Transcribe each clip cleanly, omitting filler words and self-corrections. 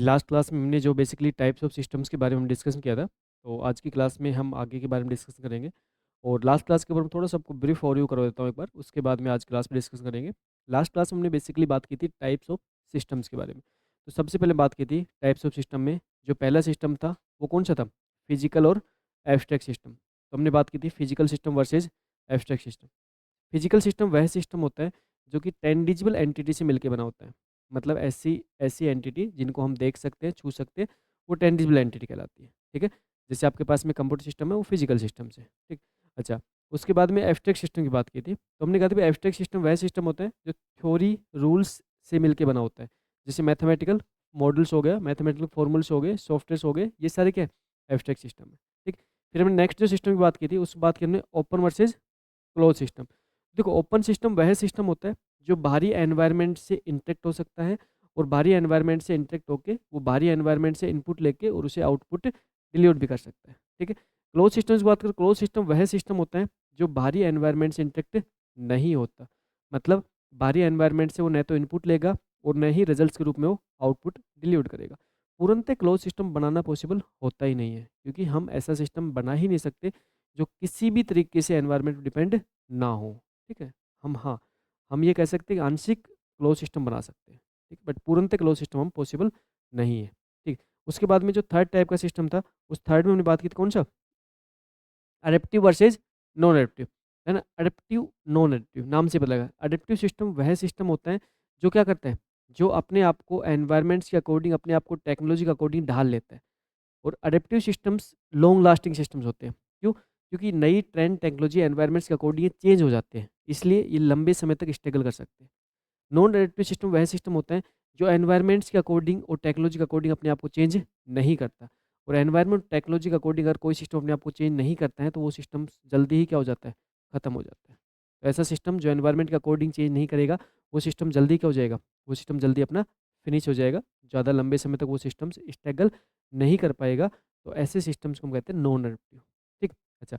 Last class में हमने जो बेसिकली टाइप्स ऑफ सिस्टम्स के बारे में डिस्कशन किया था, तो आज की क्लास में हम आगे के बारे में डिस्कस करेंगे। और लास्ट क्लास के ऊपर मैं थोड़ा सा आपको ब्रीफ ओवरव्यू करवा देता हूँ एक बार, उसके बाद में आज क्लास में डिस्कस करेंगे। लास्ट क्लास में हमने बेसिकली बात की थी टाइप्स ऑफ सिस्टम्स के बारे में। तो सबसे पहले बात की थी टाइप्स ऑफ सिस्टम में, जो पहला सिस्टम था वो कौन सा था? फिजिकल और एब्स्ट्रैक्ट सिस्टम। तो हमने बात की थी physical system versus abstract system. Physical system वह सिस्टम होता है जो कि टेंडिजिबल एंटिटी से मिलकर बना होता है। मतलब ऐसी ऐसी एंटिटी जिनको हम देख सकते हैं, छू सकते हैं, वो टेंडिजिबल एंटिटी कहलाती है। ठीक है, जैसे आपके पास में कंप्यूटर सिस्टम है, वो फिजिकल सिस्टम से। ठीक। अच्छा, उसके बाद में एब्स्ट्रैक्ट सिस्टम की बात की थी, तो हमने कहा था कि एब्स्ट्रैक्ट सिस्टम वह सिस्टम होता है जो थ्योरी रूल्स से मिलकर बना होता है। जैसे मैथमेटिकल मॉडल्स हो गया, मैथमेटिकल फॉर्मूल्स हो गए, सॉफ्टवेयर्स हो गए, ये सारे क्या एब्स्ट्रैक्ट सिस्टम है। ठीक। फिर हमने नेक्स्ट जो सिस्टम की बात की थी, उस बात की हमने ओपन वर्सेज क्लोज सिस्टम। देखो, ओपन सिस्टम वह सिस्टम होता है जो बाहरी एनवायरनमेंट से इंटरेक्ट हो सकता है, और बाहरी एनवायरनमेंट से इंटरेक्ट होके वो बाहरी एनवायरनमेंट से इनपुट लेके और उसे आउटपुट डिलीवर भी कर सकता है। ठीक है। क्लोज सिस्टम की बात करें, क्लोज सिस्टम वह सिस्टम होता है जो बाहरी एनवायरनमेंट से इंटरेक्ट नहीं होता। मतलब बाहरी एनवायरनमेंट से वो न तो इनपुट लेगा और न ही रिजल्ट्स के रूप में वो आउटपुट डिलीवर करेगा। पूर्णतः क्लोज सिस्टम बनाना पॉसिबल होता ही नहीं है, क्योंकि हम ऐसा सिस्टम बना ही नहीं सकते जो किसी भी तरीके से एनवायरनमेंट पर डिपेंड ना हो। ठीक है। हाँ, हम ये कह सकते हैं कि आंशिक क्लोज सिस्टम बना सकते हैं। ठीक, बट पूर्णतः क्लोज सिस्टम हम पॉसिबल नहीं है। ठीक। उसके बाद में जो थर्ड टाइप का सिस्टम था, उस थर्ड में हमने बात की थी कौन सा? अडेप्टिव वर्सेज नॉन अडेप्टिव, है ना? अडेप्टिव नॉन अडेप्टिव नाम से पता लगा। अडेप्टिव सिस्टम वह सिस्टम होता है जो क्या करता है, जो अपने आप को एनवायरनमेंट्स के अकॉर्डिंग, अपने आप को टेक्नोलॉजी के अकॉर्डिंग ढाल लेता है। और adaptive systems long lasting systems होते हैं। क्यों? क्योंकि नई ट्रेंड टेक्नोलॉजी एनवायरनमेंट्स के अकॉर्डिंग ये चेंज हो जाते हैं, इसलिए ये लंबे समय तक स्ट्रगल कर सकते हैं। नॉन अडेप्टिव सिस्टम वह सिस्टम होता है जो एनवायरनमेंट्स के अकॉर्डिंग और टेक्नोलॉजी के अकॉर्डिंग अपने आप को चेंज नहीं करता। और एनवायरनमेंट टेक्नोलॉजी के अकॉर्डिंग अगर कोई सिस्टम अपने आप को चेंज नहीं करता है, तो वो सिस्टम जल्दी ही क्या हो जाता है, खत्म हो जाता है। तो ऐसा सिस्टम जो एनवायरनमेंट के अकॉर्डिंग चेंज नहीं करेगा, वो सिस्टम जल्दी क्या हो जाएगा, वो सिस्टम जल्दी अपना फिनिश हो जाएगा। ज़्यादा लंबे समय तक वो सिस्टम स्ट्रगल नहीं कर पाएगा। तो ऐसे सिस्टम्स को हम कहते हैं नॉन अडेप्टिव। ठीक। अच्छा,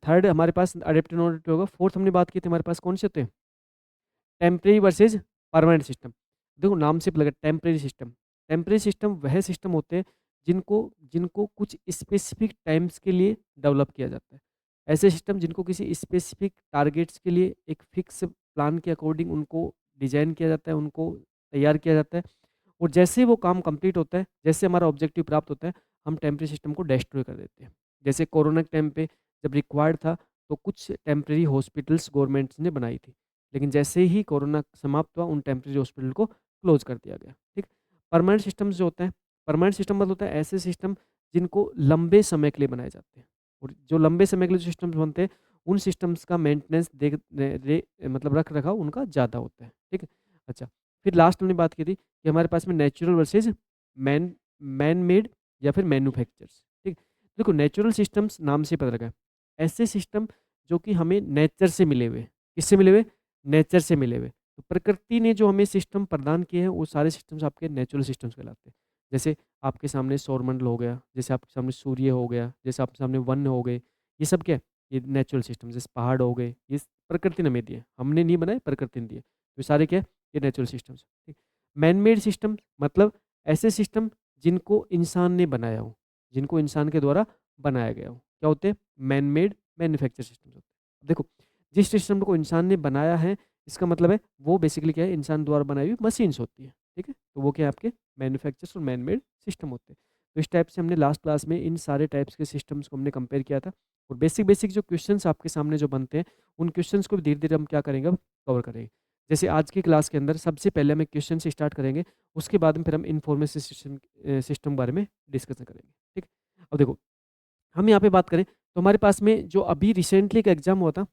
थर्ड हमारे पास अडेप्टिव नॉन अडेप्टिव होगा। फोर्थ हमने बात की थी, हमारे पास कौन से होते हैं? Temporary versus permanent system. देखो, नाम से पता लगा टेम्परेरी सिस्टम। टेम्परेरी सिस्टम वह सिस्टम होते हैं जिनको जिनको कुछ स्पेसिफिक टाइम्स के लिए डेवलप किया जाता है। ऐसे सिस्टम जिनको किसी स्पेसिफिक टारगेट्स के लिए एक फिक्स प्लान के अकॉर्डिंग उनको डिजाइन किया जाता है, उनको तैयार किया जाता है। और जैसे ही वो काम कंप्लीट होता है, जैसे हमारा ऑब्जेक्टिव प्राप्त होता है, हम टेम्परेरी सिस्टम को डिस्ट्रॉय कर देते हैं। जैसे कोरोना के टाइम पे जब रिक्वायर्ड था, तो कुछ टेम्परेरी हॉस्पिटल्स गवर्नमेंट ने बनाई थी। लेकिन जैसे ही कोरोना समाप्त हुआ, उन टेम्परेरी हॉस्पिटल को क्लोज कर दिया गया। ठीक। परमानेंट सिस्टम्स जो होते हैं, परमानेंट सिस्टम मतलब होता है ऐसे सिस्टम जिनको लंबे समय के लिए बनाए जाते हैं। और जो लंबे समय के लिए जो सिस्टम्स बनते हैं, उन सिस्टम्स का मेंटेनेंस मतलब रख रखाव उनका ज़्यादा होता है। ठीक है। अच्छा, फिर लास्ट हमने बात की थी कि हमारे पास में natural versus man man made या फिर मैन्युफैक्चर्स। ठीक। देखो, नेचुरल सिस्टम्स नाम से पता लगा है, ऐसे सिस्टम जो कि हमें नेचर से मिले हुए। किससे मिले हुए? नेचर से मिले हुए। तो प्रकृति ने जो हमें सिस्टम प्रदान किए हैं, वो सारे सिस्टम्स आपके नेचुरल सिस्टम्स कहलाते हैं। जैसे आपके सामने सौरमंडल हो गया, जैसे आपके सामने सूर्य हो गया, जैसे आपके सामने वन हो गए, ये सब क्या है? ये नेचुरल सिस्टम। जैसे पहाड़ हो गए, ये प्रकृति ने हमें दिए, हमने नहीं बनाए, प्रकृति ने दिए। ये सारे क्या है? ये नेचुरल सिस्टम्स। ठीक। मैन मेड सिस्टम मतलब ऐसे सिस्टम जिनको इंसान ने बनाया हो, जिनको इंसान के द्वारा बनाया गया हो, क्या होते हैं? मैन मेड मैन्युफैक्चर सिस्टम होते हैं। देखो, जिस सिस्टम को इंसान ने बनाया है, इसका मतलब है वो बेसिकली क्या है? इंसान द्वारा बनाई हुई मशीन्स होती है। ठीक है, तो वो क्या है? आपके मैन्युफैक्चर्स और मैन मेड सिस्टम होते हैं। तो इस टाइप से हमने लास्ट क्लास में इन सारे टाइप्स के सिस्टम्स को हमने कंपेयर किया था। और बेसिक बेसिक जो क्वेश्चंस आपके सामने जो बनते हैं, उन क्वेश्चंस को भी धीरे धीरे हम क्या करेंगे, अब कवर करेंगे। जैसे आज की क्लास के अंदर सबसे पहले हम एक क्वेश्चन से स्टार्ट करेंगे, उसके बाद में फिर हम इन्फॉर्मेशन सिस्टम के बारे में डिस्कशन करेंगे। ठीक। अब देखो, हम यहाँ पे बात करें तो हमारे पास में जो अभी रिसेंटली एक एग्जाम हुआ था,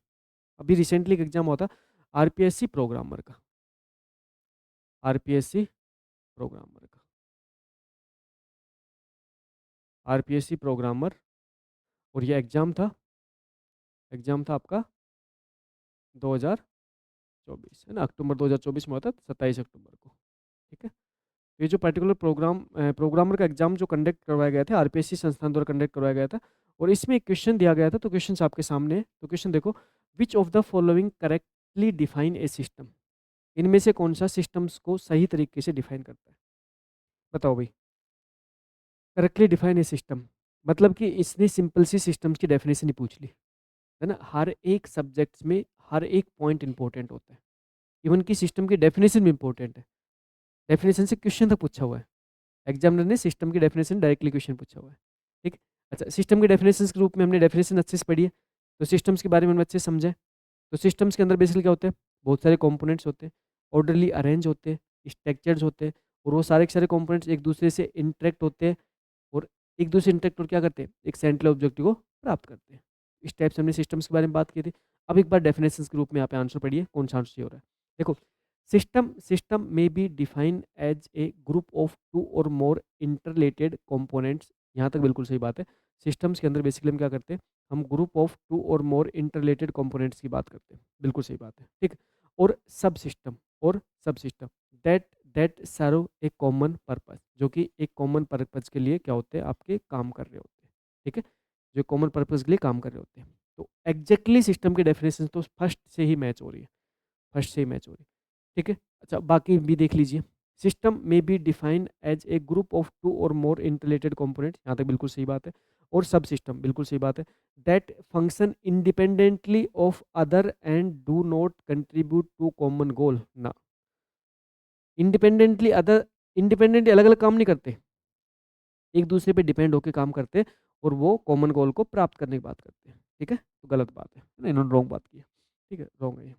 अभी रिसेंटली एक एग्जाम हुआ था आरपीएससी प्रोग्रामर का, आरपीएससी प्रोग्रामर का, आरपीएससी प्रोग्रामर। और ये एग्जाम था आपका 2024, है ना? अक्टूबर 2024 में हुआ था, 27 अक्टूबर को। ठीक है। ये जो पर्टिकुलर प्रोग्रामर का एग्जाम जो कंडक्ट करवाया गया था, आरपीएससी संस्थान द्वारा कंडक्ट करवाया गया था। और इसमें एक क्वेश्चन दिया गया था, तो क्वेश्चन आपके सामने है। तो क्वेश्चन देखो, which of the following correctly define a system? इनमें से कौन सा सिस्टम्स को सही तरीके से डिफाइन करता है? बताओ भाई। करेक्टली डिफाइन ए सिस्टम, मतलब कि इसने सिंपल सी सिस्टम्स की डेफिनेशन ही पूछ ली, है ना? हर एक सब्जेक्ट्स में हर एक पॉइंट इंपॉर्टेंट होता है। इवन की सिस्टम की डेफिनेशन भी इंपॉर्टेंट है। डेफिनेशन से क्वेश्चन तक पूछा हुआ है। एग्जामिनर ने सिस्टम की डेफिनेशन डायरेक्टली क्वेश्चन पूछा हुआ है। ठीक। अच्छा, सिस्टम के डेफिनेशन के रूप में हमने डेफिनेशन अच्छे से पढ़ी है, तो सिस्टम्स के बारे में हम अच्छे से समझे। तो सिस्टम्स के अंदर बेसिकली क्या होते हैं? बहुत सारे कंपोनेंट्स होते हैं, ऑर्डरली अरेंज होते हैं, स्ट्रक्चर्स होते हैं, और वो सारे के सारे कंपोनेंट्स एक दूसरे से इंटरेक्ट होते हैं, और एक दूसरे इंटरेक्ट और क्या करते हैं? एक सेंट्रल ऑब्जेक्टिव को प्राप्त करते हैं। इस टाइप से हमने सिस्टम्स के बारे में बात की थी। अब एक बार डेफिनेशन के रूप में यहाँ पे आंसर पढ़िए, कौन सा आंसर सही हो रहा है। देखो, system system may be defined as a group of two or more interrelated components. यहाँ तक बिल्कुल सही बात है। सिस्टम्स के अंदर बेसिकली हम क्या करते हैं? हम group of two or more interrelated components की बात करते हैं, बिल्कुल सही बात है, ठीक। और subsystem that that serve a common purpose, जो कि एक कॉमन पर्पस के लिए क्या होते हैं? आपके काम कर रहे होते हैं, ठीक है, जो कॉमन पर्पस के लिए काम कर रहे होते हैं। तो एग्जैक्टली सिस्टम की डेफिनेशन तो फर्स्ट से ही मैच हो रही है, फर्स्ट से ही मैच हो रही है, ठीक है। अच्छा, बाकी भी देख लीजिए। System may be defined as a group of two or more interrelated components, यहाँ तक बिल्कुल सही बात है। और सब सिस्टम, बिल्कुल सही बात है। That function independently of other and do not contribute to common goal ना। इंडिपेंडेंटली अदर, इंडिपेंडेंटली अलग अलग काम नहीं करते, एक दूसरे पे डिपेंड होकर काम करते हैं, और वो कॉमन गोल को प्राप्त करने की बात करते हैं, ठीक है। तो गलत बात है ना, इन्होंने रॉन्ग बात की है, ठीक है, रॉन्ग है ये।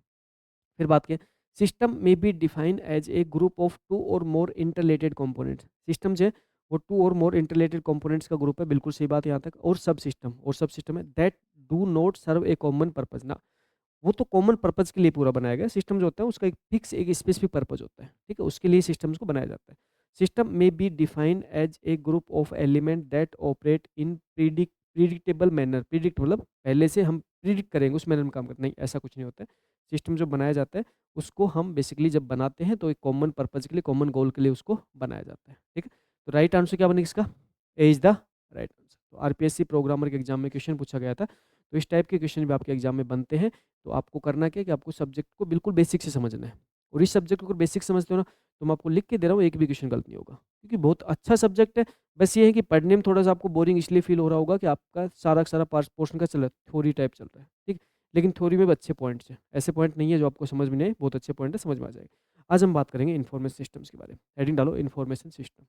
फिर बात करें, system may be defined as a group of two or more interrelated components. System जो है वो to or more interrelated components का ग्रुप है, बिल्कुल सही बात है यहाँ तक। और सब सिस्टम है that do not serve a common purpose ना। वो तो कॉमन पर्पज के लिए पूरा बनाया गया सिस्टम जो होता है, उसका एक फिक्स एक स्पेसिफिक पर्पज होता है, ठीक है, उसके लिए सिस्टम्स को बनाया जाता है। System may be defined as a group of element that operate in predictable manner. Predict मतलब पहले से हम प्रिडिक्ट करेंगे उस मैनर में काम करते, नहीं, ऐसा कुछ नहीं होता है। सिस्टम जो बनाया जाता है उसको हम बेसिकली जब बनाते हैं तो एक कॉमन पर्पज के लिए, कॉमन गोल के लिए उसको बनाया जाता है, ठीक है। तो राइट आंसर क्या बनेगा इसका? ए इज द राइट आंसर। तो आरपीएससी प्रोग्रामर के एग्जाम में क्वेश्चन पूछा गया था, तो इस टाइप के क्वेश्चन भी आपके एग्जाम में बनते हैं। तो आपको करना क्या है कि आपको सब्जेक्ट को बिल्कुल बेसिक से समझना है, और इस सब्जेक्ट को अगर बेसिक समझते हो ना, तो मैं आपको लिख के दे रहा हूँ, एक भी क्वेश्चन गलत नहीं होगा, क्योंकि बहुत अच्छा सब्जेक्ट है। बस ये है कि पढ़ने में थोड़ा सा आपको बोरिंग इसलिए फील हो रहा होगा कि आपका सारा का सारा पोर्शन का चल रहा है, थ्योरी टाइप चल रहा है, ठीक। लेकिन थ्योरी में भी अच्छे पॉइंट्स हैं, ऐसे पॉइंट नहीं है जो आपको समझ में नहीं आए, बहुत अच्छे पॉइंट है, समझ में आ जाएगा। आज हम बात करेंगे इन्फॉर्मेशन सिस्टम्स के बारे में। हेडिंग डालो, इन्फॉर्मेशन सिस्टम।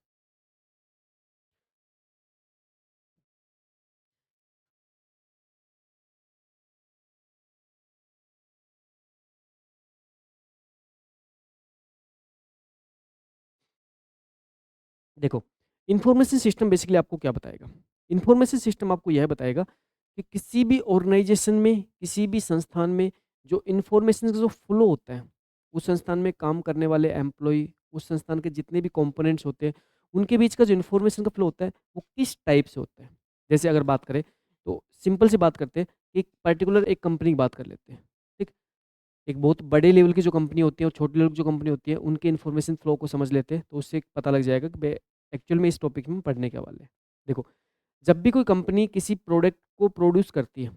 देखो, इन्फॉर्मेशन सिस्टम बेसिकली आपको क्या बताएगा? इन्फॉर्मेशन सिस्टम आपको यह बताएगा कि किसी भी ऑर्गेनाइजेशन में, किसी भी संस्थान में जो इन्फॉर्मेशन का जो फ्लो होता है, उस संस्थान में काम करने वाले एम्प्लॉय, उस संस्थान के जितने भी कंपोनेंट्स होते हैं, उनके बीच का जो इन्फॉर्मेशन का फ्लो होता है, वो किस टाइप से होता है। जैसे अगर बात करें, तो सिंपल सी बात करते हैं, एक पर्टिकुलर एक कंपनी की बात कर लेते हैं, ठीक? एक बहुत बड़े लेवल की जो कंपनी होती है और छोटे लेवल की जो कंपनी होती है, उनके इन्फॉर्मेशन फ्लो को समझ लेते हैं, तो उससे एक पता लग जाएगा कि भाई एक्चुअल में इस टॉपिक में पढ़ने क्या वाले हैं। देखो, जब भी कोई कंपनी किसी प्रोडक्ट को प्रोड्यूस करती है,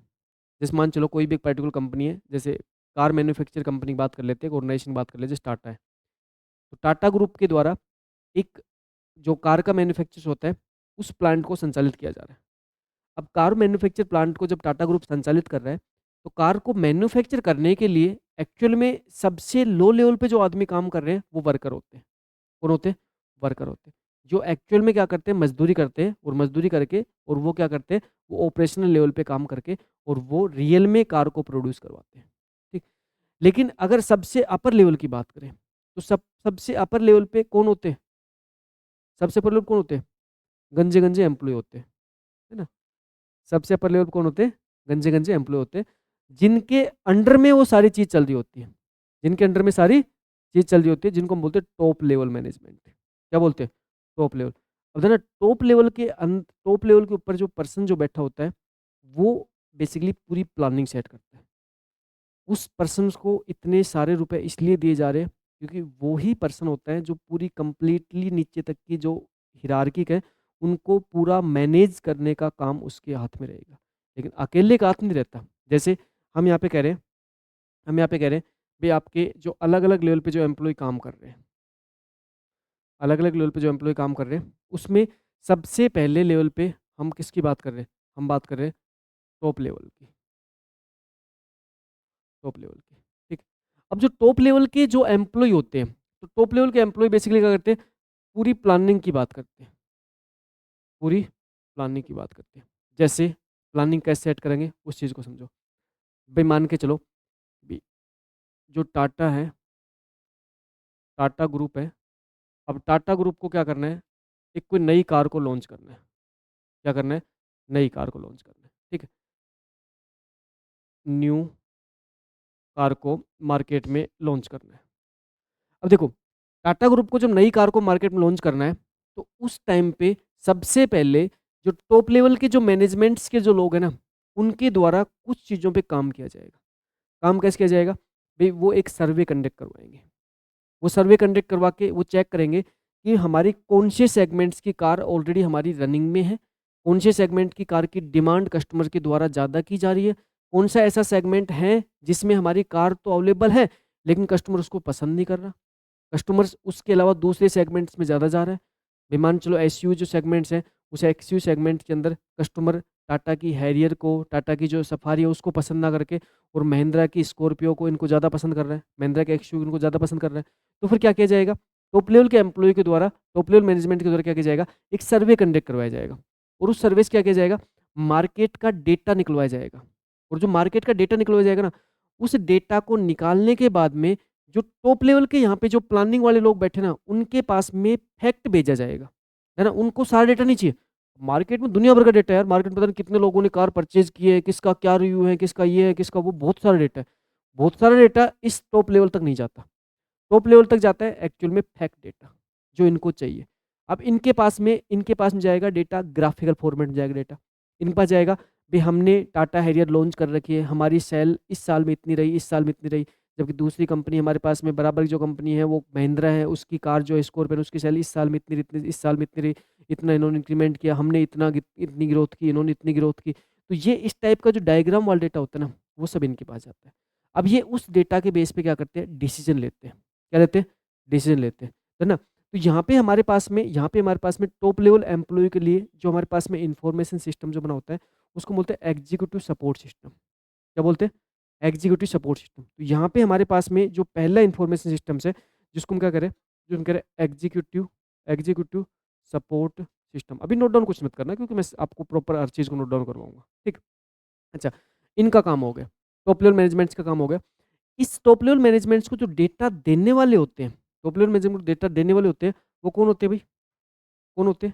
जैसे मान चलो कोई भी एक पर्टिकुलर कंपनी है, जैसे कार मैन्युफैक्चर कंपनी की बात कर लेते हैं, एक ऑर्गेनाइजेशन की बात कर लेते हैं, जैसे टाटा है। तो टाटा ग्रुप के द्वारा एक जो कार का मैन्युफैक्चर होता है, उस प्लांट को संचालित किया जा रहा है। अब कार मैन्युफैक्चर प्लांट को जब टाटा ग्रुप संचालित कर रहा है, तो कार को मैन्युफैक्चर करने के लिए एक्चुअल में सबसे लो लेवल पे जो आदमी काम कर रहे हैं, वो वर्कर होते हैं। कौन होते हैं? वर्कर होते हैं। जो एक्चुअल में क्या करते हैं? मजदूरी करते हैं, और मजदूरी करके और वो क्या करते हैं? वो ऑपरेशनल लेवल पे काम करके और वो रियल में कार को प्रोड्यूस करवाते हैं, ठीक। लेकिन अगर सबसे अपर लेवल की बात करें, तो सबसे अपर लेवल पे कौन होते हैं? सबसे अपर लेवल कौन होते हैं? गंजे गंजे एम्प्लॉय होते हैं, है ना। सबसे अपर लेवल पे कौन होते हैं? गंजे गंजे एम्प्लॉय होते हैं, जिनके अंडर में वो सारी चीज चल रही होती है, जिनके अंडर में सारी चीज चल रही होती है, जिनको हम बोलते हैं टॉप लेवल मैनेजमेंट। क्या बोलते हैं? Top level. अब देखना, टॉप लेवल के ऊपर जो पर्सन जो बैठा होता है, वो बेसिकली पूरी प्लानिंग सेट करता है। उस पर्सन को इतने सारे रुपए इसलिए दिए जा रहे हैं, क्योंकि वो ही पर्सन होता है जो पूरी कंप्लीटली नीचे तक की जो हिरार्किक है, उनको पूरा मैनेज करने का काम उसके हाथ में रहेगा। लेकिन अकेले का हाथ नहीं रहता। जैसे हम यहाँ पे कह रहे हैं, हम यहाँ पे कह रहे हैं भाई, आपके जो अलग अलग लेवल पे जो एम्प्लॉय काम कर रहे हैं, अलग-अलग लेवल पे जो एम्प्लॉयी काम कर रहे हैं, उसमें सबसे पहले लेवल पे हम किसकी बात कर रहे हैं? हम बात कर रहे हैं टॉप लेवल की, टॉप लेवल की, ठीक है? अब जो टॉप लेवल के जो एम्प्लॉयी होते हैं, तो टॉप लेवल के एम्प्लॉयी बेसिकली क्या करते हैं? पूरी प्लानिंग की बात करते हैं, पूरी प्लानिंग की बात करते हैं। जैसे प्लानिंग कैसे सेट करेंगे, उस चीज़ को समझो। भई मान के चलो, बी जो टाटा है, टाटा ग्रुप है, अब टाटा ग्रुप को क्या करना है? एक कोई नई कार को लॉन्च करना है। क्या करना है? नई कार को लॉन्च करना है, ठीक है? न्यू कार को मार्केट में लॉन्च करना है। अब देखो, टाटा ग्रुप को जब नई कार को मार्केट में लॉन्च करना है, तो उस टाइम पे सबसे पहले जो टॉप लेवल के जो मैनेजमेंट्स के जो लोग हैं ना, उनके द्वारा कुछ चीज़ों पे काम किया जाएगा। काम कैसे किया जाएगा? भई वो एक सर्वे कंडक्ट करवाएँगे। वो सर्वे कंडक्ट करवा के वो चेक करेंगे कि हमारी कौन से सेगमेंट्स की कार ऑलरेडी हमारी रनिंग में है, कौन से सेगमेंट की कार की डिमांड कस्टमर के द्वारा ज़्यादा की जा रही है, कौन सा ऐसा सेगमेंट है जिसमें हमारी कार तो अवेलेबल है, लेकिन कस्टमर उसको पसंद नहीं कर रहा। कस्टमर्स उसके अलावा दूसरे सेगमेंट्स में ज़्यादा जा रहा है। भई मान चलो एसयूवी जो सेगमेंट्स हैं, उस एक्सयूवी सेगमेंट के अंदर कस्टमर टाटा की हैरियर को, टाटा की जो सफारी है उसको पसंद ना करके और महिंद्रा की स्कॉर्पियो को इनको ज़्यादा पसंद कर रहा है, महिंद्रा के एक्सयूवी इनको ज़्यादा पसंद कर रहा है। तो फिर क्या किया जाएगा? टॉप लेवल के एम्प्लॉयी के द्वारा, टॉप लेवल मैनेजमेंट के द्वारा क्या किया जाएगा? एक सर्वे कंडक्ट करवाया जाएगा और उस सर्वे से क्या किया जाएगा? मार्केट का डेटा निकलवाया जाएगा और जो मार्केट का डेटा निकलवाया जाएगा ना, उस डेटा को निकालने के बाद में जो टॉप लेवल के यहाँ पे जो प्लानिंग वाले लोग बैठे ना, उनके पास में फैक्ट भेजा जाएगा, है ना? उनको सारा डेटा नहीं चाहिए। मार्केट में दुनिया भर का डेटा है यार, मार्केट में पता नहीं कितने लोगों ने कार परचेज़ की है, किसका क्या रिव्यू है, किसका ये है, किसका वो, बहुत सारा डेटा है। बहुत सारा डेटा इस टॉप लेवल तक नहीं जाता। टॉप लेवल तक जाता है एक्चुअल में फैक्ट डेटा, जो इनको चाहिए। अब इनके पास में जाएगा डेटा, ग्राफिकल फॉर्मेट में जाएगा डेटा। इनके पास जाएगा, भई हमने टाटा हैरियर लॉन्च कर रखी है, हमारी सेल इस साल में इतनी रही, इस साल में इतनी रही। जबकि दूसरी कंपनी हमारे पास में बराबर की जो कंपनी है वो महिंद्रा है, उसकी कार जो है स्कॉर्पियो उसकी सेल इस साल में इतनी इतनी इस साल में इतनी रही, इतना इन्होंने इंक्रीमेंट किया, हमने इतनी ग्रोथ की, इन्होंने इतनी ग्रोथ की। तो ये इस टाइप का जो डायग्राम वाला डेटा होता है ना, वो सब इनके पास जाता है। अब ये उस डेटा के बेस पे क्या करते हैं? डिसीज़न लेते हैं। क्या लेते हैं? डिसीज़न लेते हैं, है ना? तो यहाँ पे हमारे पास में टॉप लेवल एम्प्लॉयी के लिए जो हमारे पास में इन्फॉर्मेशन सिस्टम जो बना होता है, उसको बोलते हैं एग्जीक्यूटिव सपोर्ट सिस्टम। क्या बोलते हैं? Executive support system. तो यहाँ पे हमारे पास में जो पहला इन्फॉर्मेशन सिस्टम्स है, जिसको हम क्या करें? जो हम कह रहे हैं एग्जीक्यूटिव एग्जीक्यूटिव सपोर्ट सिस्टम। अभी नोट डाउन कुछ मत करना क्योंकि मैं आपको प्रॉपर हर चीज़ को नोट डाउन करवाऊँगा, ठीक? अच्छा, इनका काम हो गया, टॉप लेवल मैनेजमेंट्स का काम हो गया। इस टॉप लेवल मैनेजमेंट्स को जो डेटा देने वाले होते हैं, टॉप लेवल मैनेजमेंट को डेटा देने वाले होते हैं, वो कौन होते हैं भई? कौन होते हैं?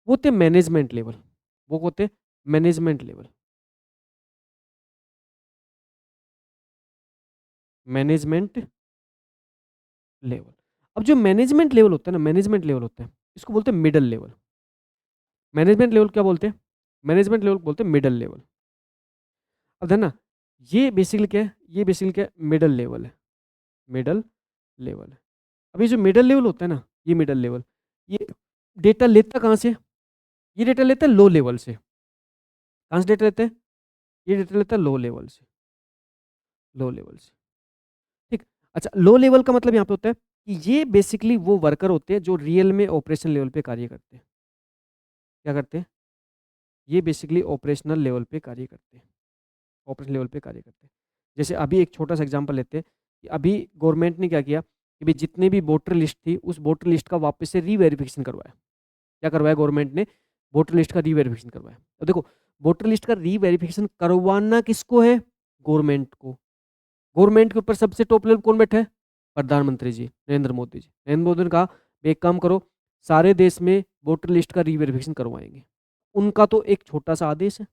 वो होते हैं मैनेजमेंट लेवल। वो होते हैं मैनेजमेंट लेवल, मैनेजमेंट लेवल। अब जो मैनेजमेंट लेवल होता है ना, मैनेजमेंट लेवल होता है, इसको बोलते हैं मिडल लेवल। मैनेजमेंट लेवल क्या बोलते हैं? मैनेजमेंट लेवल बोलते हैं मिडल लेवल। अब है ना, ये बेसिकली क्या है? ये बेसिकली क्या है? मिडल लेवल है, मिडल लेवल है। अब ये जो मिडल लेवल होता है ना, ये मिडल लेवल, ये डेटा लेता कहाँ से है? ये डेटा लेता है लो लेवल से। कहाँ से डेटा लेते हैं? ये डेटा लेता है लो लेवल से, लो लेवल से, ठीक। अच्छा, लो लेवल का मतलब यहाँ पे होता है कि ये बेसिकली वो वर्कर होते हैं जो रियल में ऑपरेशन लेवल पे कार्य करते हैं। क्या करते हैं? ये बेसिकली ऑपरेशनल लेवल पे कार्य करते हैं, ऑपरेशन लेवल पे कार्य करते हैं। जैसे अभी एक छोटा-सा एग्ज़ाम्पल लेते हैं कि अभी गवर्नमेंट ने क्या किया कि भई जितने भी वोटर लिस्ट थी, उस वोटर लिस्ट का वापस से री-वेरिफ़िकेशन करवाया। क्या करवाया गवर्नमेंट ने? वोटर लिस्ट का री-वेरिफ़िकेशन करवाया। अब देखो, वोटर लिस्ट का री-वेरिफ़िकेशन करवाना किसको है? गवर्नमेंट को। गवर्नमेंट के ऊपर सबसे टॉप लेवल कौन बैठा है? प्रधानमंत्री जी, नरेंद्र मोदी जी। नरेंद्र मोदी ने कहा, "एक काम करो, सारे देश में वोटर लिस्ट का री-वेरिफ़िकेशन करवाएँगे।" उनका तो एक छोटा-सा आदेश है।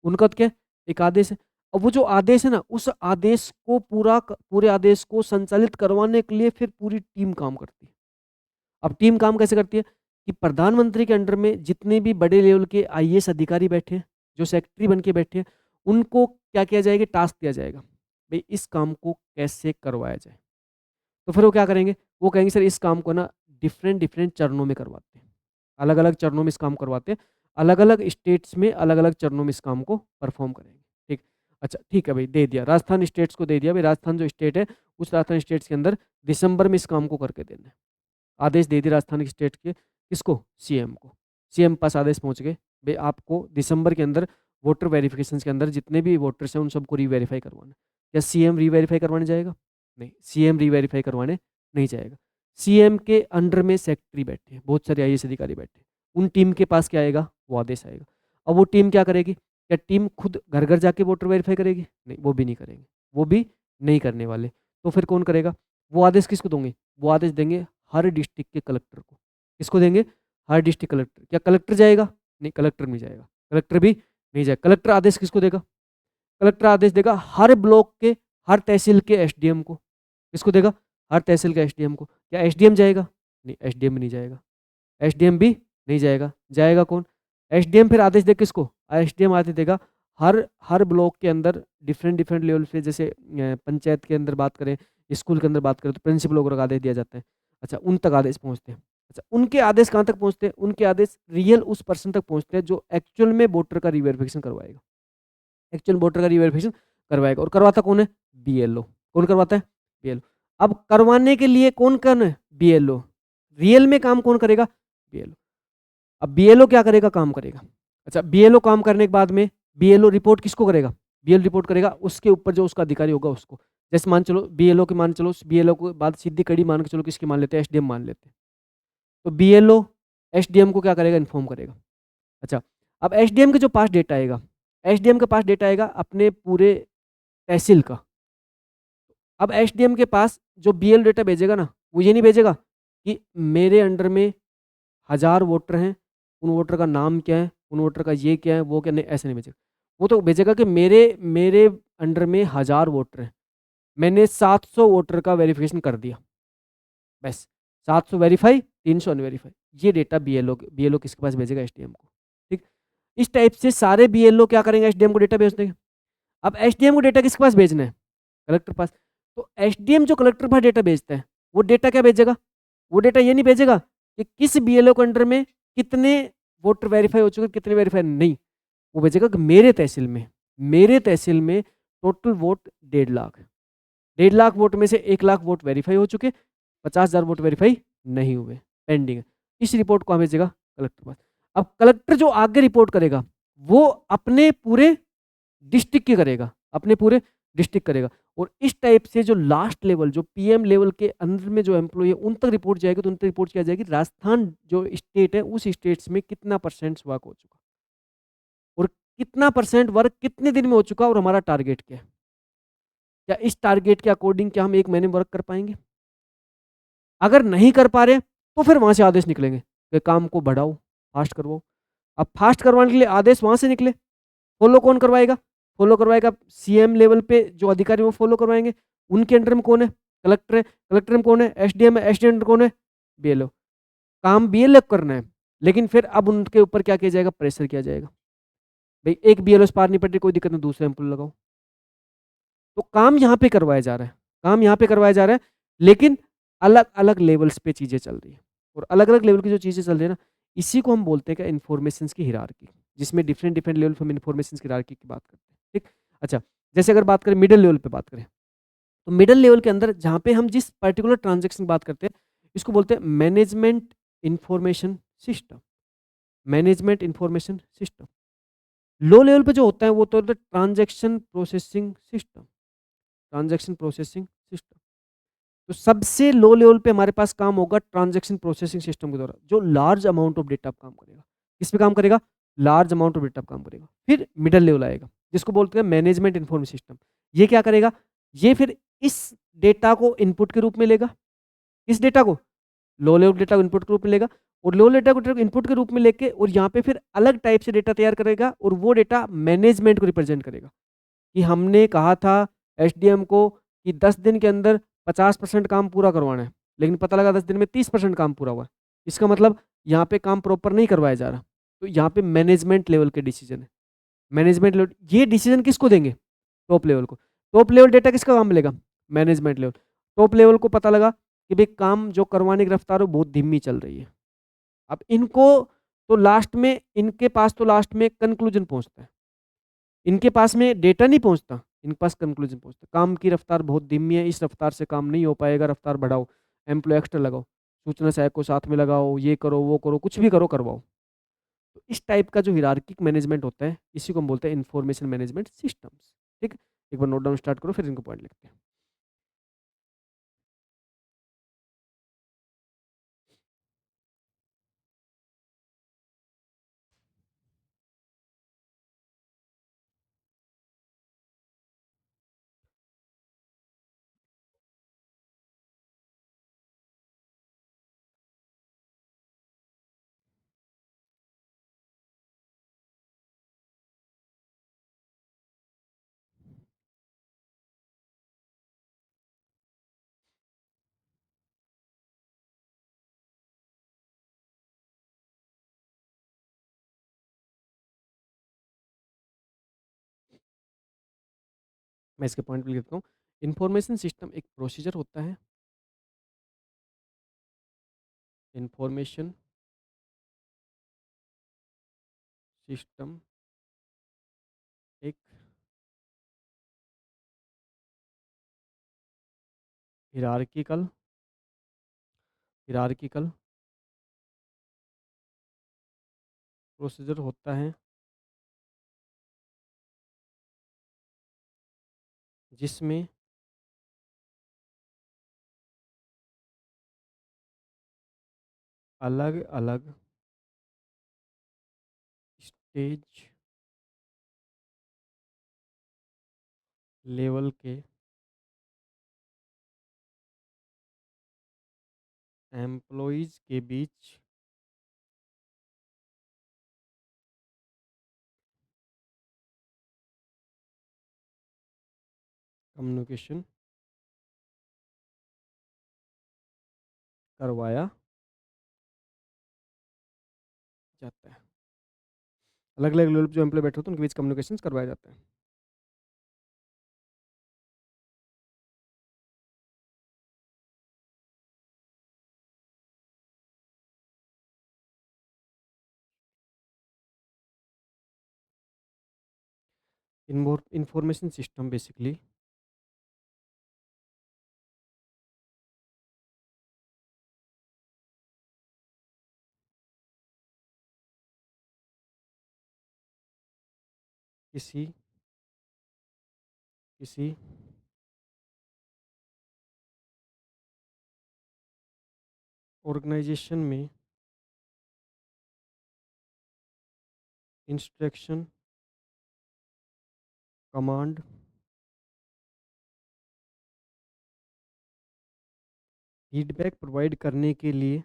उनका तो क्या है? एक आदेश है। अब वो जो आदेश है ना, उस आदेश को पूरे आदेश को संचालित करवाने के लिए फिर पूरी टीम काम करती है। अब टीम काम कैसे करती है? कि प्रधानमंत्री के अंडर में जितने भी बड़े लेवल के आईएएस अधिकारी बैठे हैं, जो सेक्रेटरी बन के बैठे हैं, उनको क्या किया जाएगा? टास्क दिया जाएगा। भई इस काम को कैसे करवाया जाए? तो फिर वो क्या करेंगे? वो कहेंगे सर इस काम को ना डिफरेंट डिफरेंट चरणों में करवाते हैं। अलग-अलग चरणों में इस काम करवाते हैं। अलग-अलग स्टेट्स में अलग-अलग चरणों में इस काम को परफ़ॉर्म करेंगे। ठीक। अच्छा ठीक है भई, दे दिया। राजस्थान स्टेट्स को दे दिया भई, राजस्थान जो स्टेट है, उस राजस्थान स्टेट्स के अंदर दिसंबर में इस काम को करके देना है। आदेश दे दिए राजस्थान के स्टेट के किसको, सीएम को। सीएम पास आदेश पहुंच गए, भाई आपको दिसंबर के अंदर वोटर वेरिफिकेशन के अंदर जितने भी वोटर्स हैं उन सबको रीवेरीफाई करवाना। क्या सीएम रीवेरीफाई करवाने जाएगा? नहीं, सीएम रीवेरीफाई करवाने नहीं जाएगा। सीएम के अंडर में सेक्रेटरी बैठे हैं, बहुत सारे आईएएस अधिकारी बैठे हैं, उन टीम के पास क्या आएगा, वो आदेश आएगा। अब वो टीम क्या करेगी? क्या टीम खुद घर घर जाके वोटर वेरीफाई करेगी? नहीं, वो भी नहीं करेंगे, वो भी नहीं करने वाले। तो फिर कौन करेगा? वो आदेश किसको देंगे? वो आदेश देंगे हर डिस्ट्रिक्ट के कलेक्टर को। किसको देंगे? हर डिस्ट्रिक्ट कलेक्टर। क्या कलेक्टर जाएगा? नहीं, कलेक्टर नहीं जाएगा, कलेक्टर भी नहीं जाएगा। कलेक्टर आदेश किसको देगा? कलेक्टर आदेश देगा हर ब्लॉक के, हर तहसील के एसडीएम को। किसको देगा? हर तहसील के एसडीएम को। क्या एसडीएम जाएगा? नहीं, एसडीएम भी नहीं जाएगा, एसडीएम भी नहीं जाएगा। जाएगा कौन? एसडीएम फिर आदेश दे किसको? एसडीएम आदेश देगा हर हर ब्लॉक के अंदर डिफरेंट डिफरेंट लेवल पे, जैसे पंचायत के अंदर बात करें, स्कूल के अंदर बात करें तो प्रिंसिपल वगैरह का आदेश दिया जाता है। अच्छा, उन तक आदेश पहुंचते हैं। अच्छा, उनके आदेश कहाँ तक पहुंचते हैं? उनके आदेश रियल उस पर्सन तक पहुंचते हैं जो एक्चुअल में वोटर का रिवेरिफिकेशन करवाएगा, एक्चुअल वोटर का रिवेरिफिकेशन करवाएगा। और करवाता कौन है? बीएलओ। कौन करवाता है? बीएलओ। अब करवाने के लिए कौन कौन है? बीएलओ। रियल में काम कौन करेगा? बीएलओ। अब बीएलओ क्या करेगा? काम करेगा। अच्छा, बीएलओ काम करने के बाद में बीएलओ रिपोर्ट किसको करेगा? बीएलओ रिपोर्ट करेगा उसके ऊपर जो उसका अधिकारी होगा उसको। जैसे मान चलो बीएलओ के, मान चलो बीएलओ को बाद सीधी कड़ी मान के चलो किसकी मान लेते हैं? एसडीएम मान लेते हैं। तो बीएलओ एसडीएम को क्या करेगा? इन्फॉर्म करेगा। अच्छा, अब एसडीएम के जो पास डेटा आएगा, एसडीएम के पास डेटा आएगा अपने पूरे तहसील का। अब एसडीएम के पास जो बीएल डेटा भेजेगा ना, वो ये नहीं भेजेगा कि मेरे अंडर में 1000 वोटर हैं, उन वोटर का नाम क्या है, उन वोटर का ये क्या है, वो क्या, नहीं, ऐसे नहीं भेजेगा। वो तो भेजेगा कि मेरे मेरे अंडर में 1000 वोटर हैं, मैंने 700 वोटर का वेरिफिकेशन कर दिया, बस। 700 वेरीफाई, 300 अनवेरीफाई। ये डेटा बीएलओ किसके पास भेजेगा? एसडीएम को। ठीक, इस टाइप से सारे बीएलओ क्या करेंगे? एसडीएम को डेटा भेज देंगे। अब एसडीएम को डेटा किसके पास भेजना है? कलेक्टर पास। तो एसडीएम जो कलेक्टर पास डेटा भेजता है, वो डेटा क्या भेजेगा? वो डेटा ये नहीं भेजेगा कि किस बीएलओ के अंडर में कितने वोटर वेरीफाई हो चुके, कितने वेरीफाई नहीं। वो भेजेगा कि मेरे तहसील में टोटल वोट 1.5 लाख है, 1.5 लाख वोट में से 1 लाख वोट वेरीफाई हो चुके, 50,000 वोट वेरीफाई नहीं हुए, पेंडिंग है। इस रिपोर्ट को हमें भेजेगा कलेक्टर पास। अब कलेक्टर जो आगे रिपोर्ट करेगा वो अपने पूरे डिस्ट्रिक्ट की करेगा, अपने पूरे डिस्ट्रिक्ट करेगा। और इस टाइप से जो लास्ट लेवल, जो पीएम लेवल के अंदर में जो एम्प्लॉय है उन तक रिपोर्ट जाएगी। तो उन तक रिपोर्ट क्या जाएगी? राजस्थान जो स्टेट है उस स्टेट्स में कितना परसेंट वर्क हो चुका, और कितना परसेंट वर्क कितने दिन में हो चुका, और हमारा टारगेट क्या है। क्या इस टारगेट के अकॉर्डिंग क्या हम 1 महीने में वर्क कर पाएंगे? अगर नहीं कर पा रहे तो फिर वहां से आदेश निकलेंगे कि काम को बढ़ाओ, फास्ट करवाओ। अब फास्ट करवाने के लिए आदेश वहां से निकले, फॉलो कौन करवाएगा? फॉलो करवाएगा सीएम लेवल पे जो अधिकारी वो फॉलो करवाएंगे। उनके अंडर में कौन है? कलेक्टर है। कलेक्टर में कौन है? एसडीएम है। एसडीएम कौन है? बीएलओ। काम बीएलओ करना है, लेकिन फिर अब उनके ऊपर क्या किया जाएगा? प्रेशर किया जाएगा, भाई एक बीएलओ से पार नहीं पड़ रही, कोई दिक्कत नहीं, दूसरे एम्प्लॉय लगाओ। तो काम यहाँ पे करवाया जा रहा है, काम यहाँ पे करवाया जा रहा है, लेकिन अलग अलग लेवल्स पे चीज़ें चल रही है। और अलग अलग लेवल की जो चीज़ें चल रही है ना, इसी को हम बोलते हैं क्या? इन्फॉर्मेशन की हिरार्की, जिसमें डिफरेंट डिफरेंट लेवल पर हम इन्फॉर्मेशन की हिरार्की की बात करते हैं। ठीक, अच्छा, जैसे अगर बात करें मिडिल लेवल पे बात करें, तो मिडिल लेवल के अंदर जहाँ पे हम जिस पर्टिकुलर ट्रांजेक्शन की बात करते हैं, इसको बोलते हैं management information system. Management information system. Low level पे जो होता है वो तो transaction processing system, transaction processing system. तो सबसे लो लेवल पे हमारे पास काम होगा ट्रांजैक्शन प्रोसेसिंग सिस्टम के द्वारा, जो लार्ज अमाउंट ऑफ डेटा काम करेगा। किस पे काम करेगा? लार्ज अमाउंट ऑफ डेटा काम करेगा। फिर मिडल लेवल आएगा जिसको बोलते हैं मैनेजमेंट इन्फॉर्मेशन सिस्टम। ये क्या करेगा? ये फिर इस डेटा को इनपुट के रूप में लेगा। इस डेटा को, लो लेवल डेटा को इनपुट के रूप में लेगा, और लो डेटा को इनपुट के रूप में लेके और यहाँ पे फिर अलग टाइप से डेटा तैयार करेगा, और वो डेटा मैनेजमेंट को रिप्रेजेंट करेगा कि हमने कहा था एसडीएम को कि 10 दिन के अंदर 50% काम पूरा करवाना है, लेकिन पता लगा 10 दिन में 30% काम पूरा हुआ। इसका मतलब यहाँ पे काम प्रॉपर नहीं करवाया जा रहा। तो यहाँ पे मैनेजमेंट लेवल के डिसीजन है। मैनेजमेंट लेवल ये डिसीजन किसको देंगे? टॉप लेवल को। टॉप लेवल डेटा किसका काम मिलेगा? Management level. टॉप लेवल को पता लगा कि भाई काम जो करवाने की रफ्तार है बहुत धीमी चल रही है। अब इनको तो लास्ट में, इनके पास तो लास्ट में कंक्लूजन पहुंचता है, इनके पास में डेटा नहीं पहुंचता, इनके पास कंक्लूजन पहुंचता। काम की रफ्तार बहुत धीमी है, इस रफ्तार से काम नहीं हो पाएगा, रफ्तार बढ़ाओ, एम्प्लॉय एक्स्ट्रा लगाओ। सूचना सहायक को साथ में लगाओ, ये करो, वो करो, कुछ भी करो, करवाओ। तो इस टाइप का जो हिरार्किक मैनेजमेंट होता है, इसी को हम बोलते हैं इन्फॉर्मेशन मैनेजमेंट सिस्टम्स। ठीक है? एक बार नोट डाउन स्टार्ट करो, फिर इनको पॉइंट लिखते हैं। मैं इसके पॉइंट लिख देता हूँ। इन्फॉर्मेशन सिस्टम एक प्रोसीजर होता है। इन्फॉर्मेशन सिस्टम एक हिरार्किकल हिरार्किकल प्रोसीजर होता है, जिसमें अलग अलग स्टेज लेवल के एम्प्लॉयज़ के बीच कम्युनिकेशन करवाया जाता है। अलग अलग लेवल पे जो एम्प्लॉय बैठे होते हैं, उनके बीच कम्युनिकेशन करवाया जाता है। इंफॉर्मेशन सिस्टम बेसिकली किसी किसी ऑर्गेनाइजेशन में इंस्ट्रक्शन, कमांड, फीडबैक प्रोवाइड करने के लिए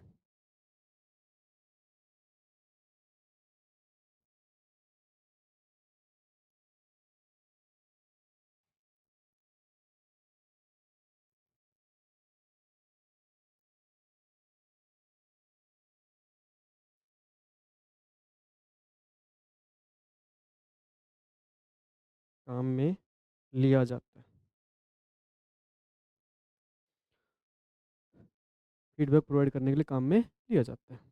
काम में लिया जाता है। फीडबैक प्रोवाइड करने के लिए काम में लिया जाता है।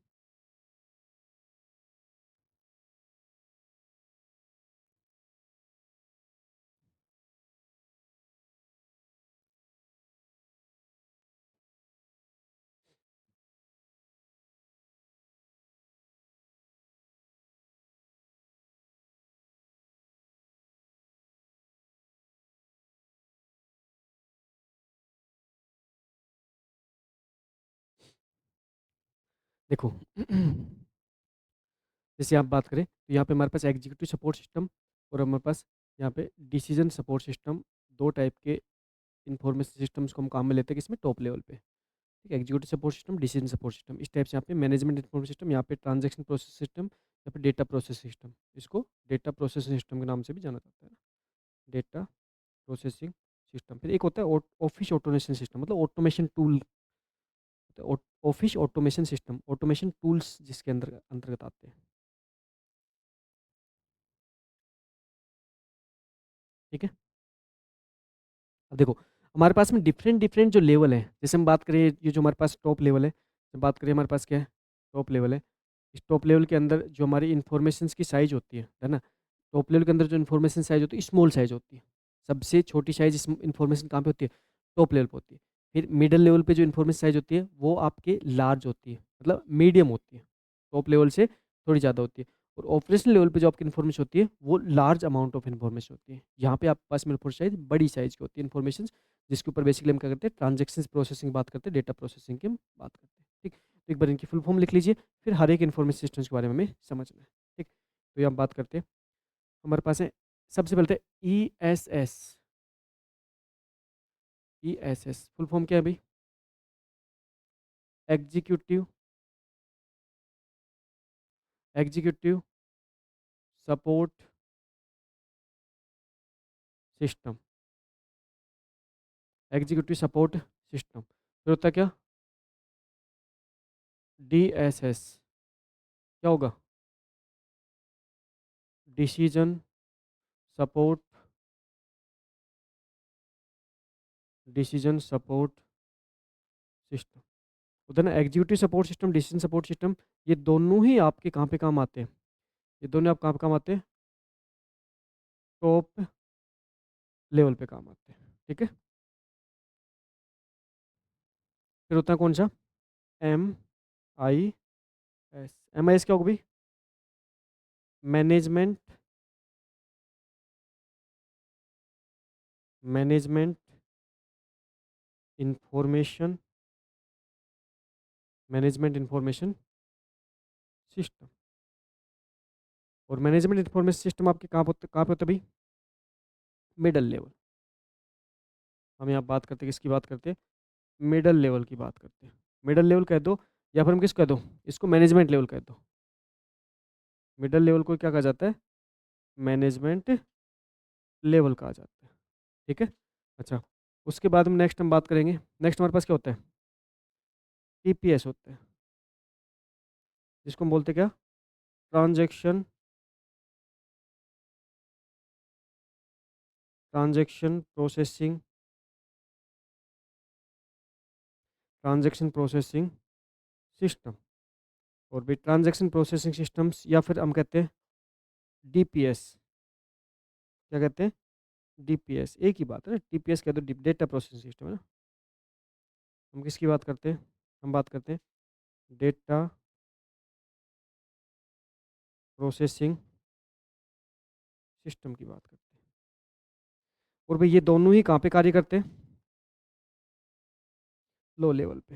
देखो जैसे आप बात करें तो यहाँ पे हमारे पास एग्जीक्यूटिव सपोर्ट सिस्टम और हमारे पास यहाँ पे डिसीजन सपोर्ट सिस्टम, दो टाइप के इंफॉर्मेशन सिस्टम्स को हम काम में लेते हैं, किसमें टॉप लेवल पे। ठीक है? Executive support system, decision support system, इस टाइप से यहाँ पे मैनेजमेंट इंफॉर्मेशन सिस्टम, यहाँ पे ट्रांजैक्शन प्रोसेस सिस्टम, यहाँ पे डेटा प्रोसेस सिस्टम। इसको डेटा प्रोसेसिंग सिस्टम के नाम से भी जाना जाता है। Data processing system. फिर एक होता है ऑफिस ऑटोमेशन सिस्टम, मतलब automation tool. Office automation system, automation tools जिसके अंदर अंतर्गत आते हैं। ठीक है? अब देखो हमारे पास में डिफरेंट डिफरेंट जो लेवल है, जैसे हम बात करें ये जो हमारे पास टॉप लेवल है, जब बात करें हमारे पास क्या है, टॉप लेवल है। इस टॉप लेवल के अंदर जो हमारी इन्फॉर्मेशन की साइज होती है ना, टॉप लेवल के अंदर जो इन्फॉर्मेशन साइज होती है स्मॉल साइज होती है। सबसे छोटी साइज इन्फॉर्मेशन कहाँ पे होती है? टॉप लेवल पे होती है। फिर मिडल लेवल पे जो इन्फॉर्मेशन साइज होती है वो आपके लार्ज होती है, मतलब मीडियम होती है, टॉप लेवल से थोड़ी ज़्यादा होती है। और ऑपरेशनल लेवल पे जो आपकी इन्फॉर्मेशन होती है वो लार्ज अमाउंट ऑफ इन्फॉर्मेशन होती है। यहाँ पे आपके पास में इन्फॉर्मेशन साइज बड़ी साइज की होती है इन्फॉर्मेशन, जिसके ऊपर बेसिकली हम क्या करते हैं, ट्रांजेक्शन प्रोसेसिंग बात करते हैं, डेटा प्रोसेसिंग की हम बात करते हैं। ठीक, तो एक बार इनकी फुल फॉर्म लिख लीजिए, फिर हर एक इन्फॉर्मेशन सिस्टम्स के बारे में हमें समझना है। ठीक, तो ये हम बात करते हैं। हमारे पास है सबसे पहले E S S. E S S full form क्या है भाई? Executive executive support system. Executive support system फिर होता है क्या? डी एस एस क्या होगा? Decision support decision support system. उधर ना executive support system, decision support system, ये दोनों ही आपके कहाँ पे काम आते हैं? ये दोनों आप कहाँ पे काम आते हैं? टॉप लेवल पे काम आते हैं। ठीक है, फिर होता है कौन सा? M I S. M I S क्या होगा भाई? Management management information management information system. और मैनेजमेंट इंफॉर्मेशन सिस्टम आपके कहाँ पे होता है भाई? Middle level. हम यहाँ बात करते हैं, किसकी बात करते हैं? मिडल लेवल की बात करते हैं। मिडल लेवल कह दो, या फिर हम किस कह दो, इसको मैनेजमेंट लेवल कह दो। मिडल लेवल को क्या कहा जाता है? मैनेजमेंट लेवल कहा जाता है। ठीक है, अच्छा, उसके बाद हम नेक्स्ट हम बात करेंगे। नेक्स्ट हमारे पास क्या होता है? टीपीएस होता है, जिसको हम बोलते हैं क्या? Transaction transaction processing transaction processing system. और भी ट्रांजैक्शन प्रोसेसिंग सिस्टम्स, या फिर हम कहते हैं डीपीएस। क्या कहते हैं? डीपीएस, एक ही बात है ना, टीपीएस कह दो, डेटा प्रोसेसिंग सिस्टम है ना। हम किसकी बात करते हैं? हम बात करते हैं डेटा प्रोसेसिंग सिस्टम की बात करते हैं। और भाई ये दोनों ही कहाँ पे कार्य करते हैं? लो लेवल पे।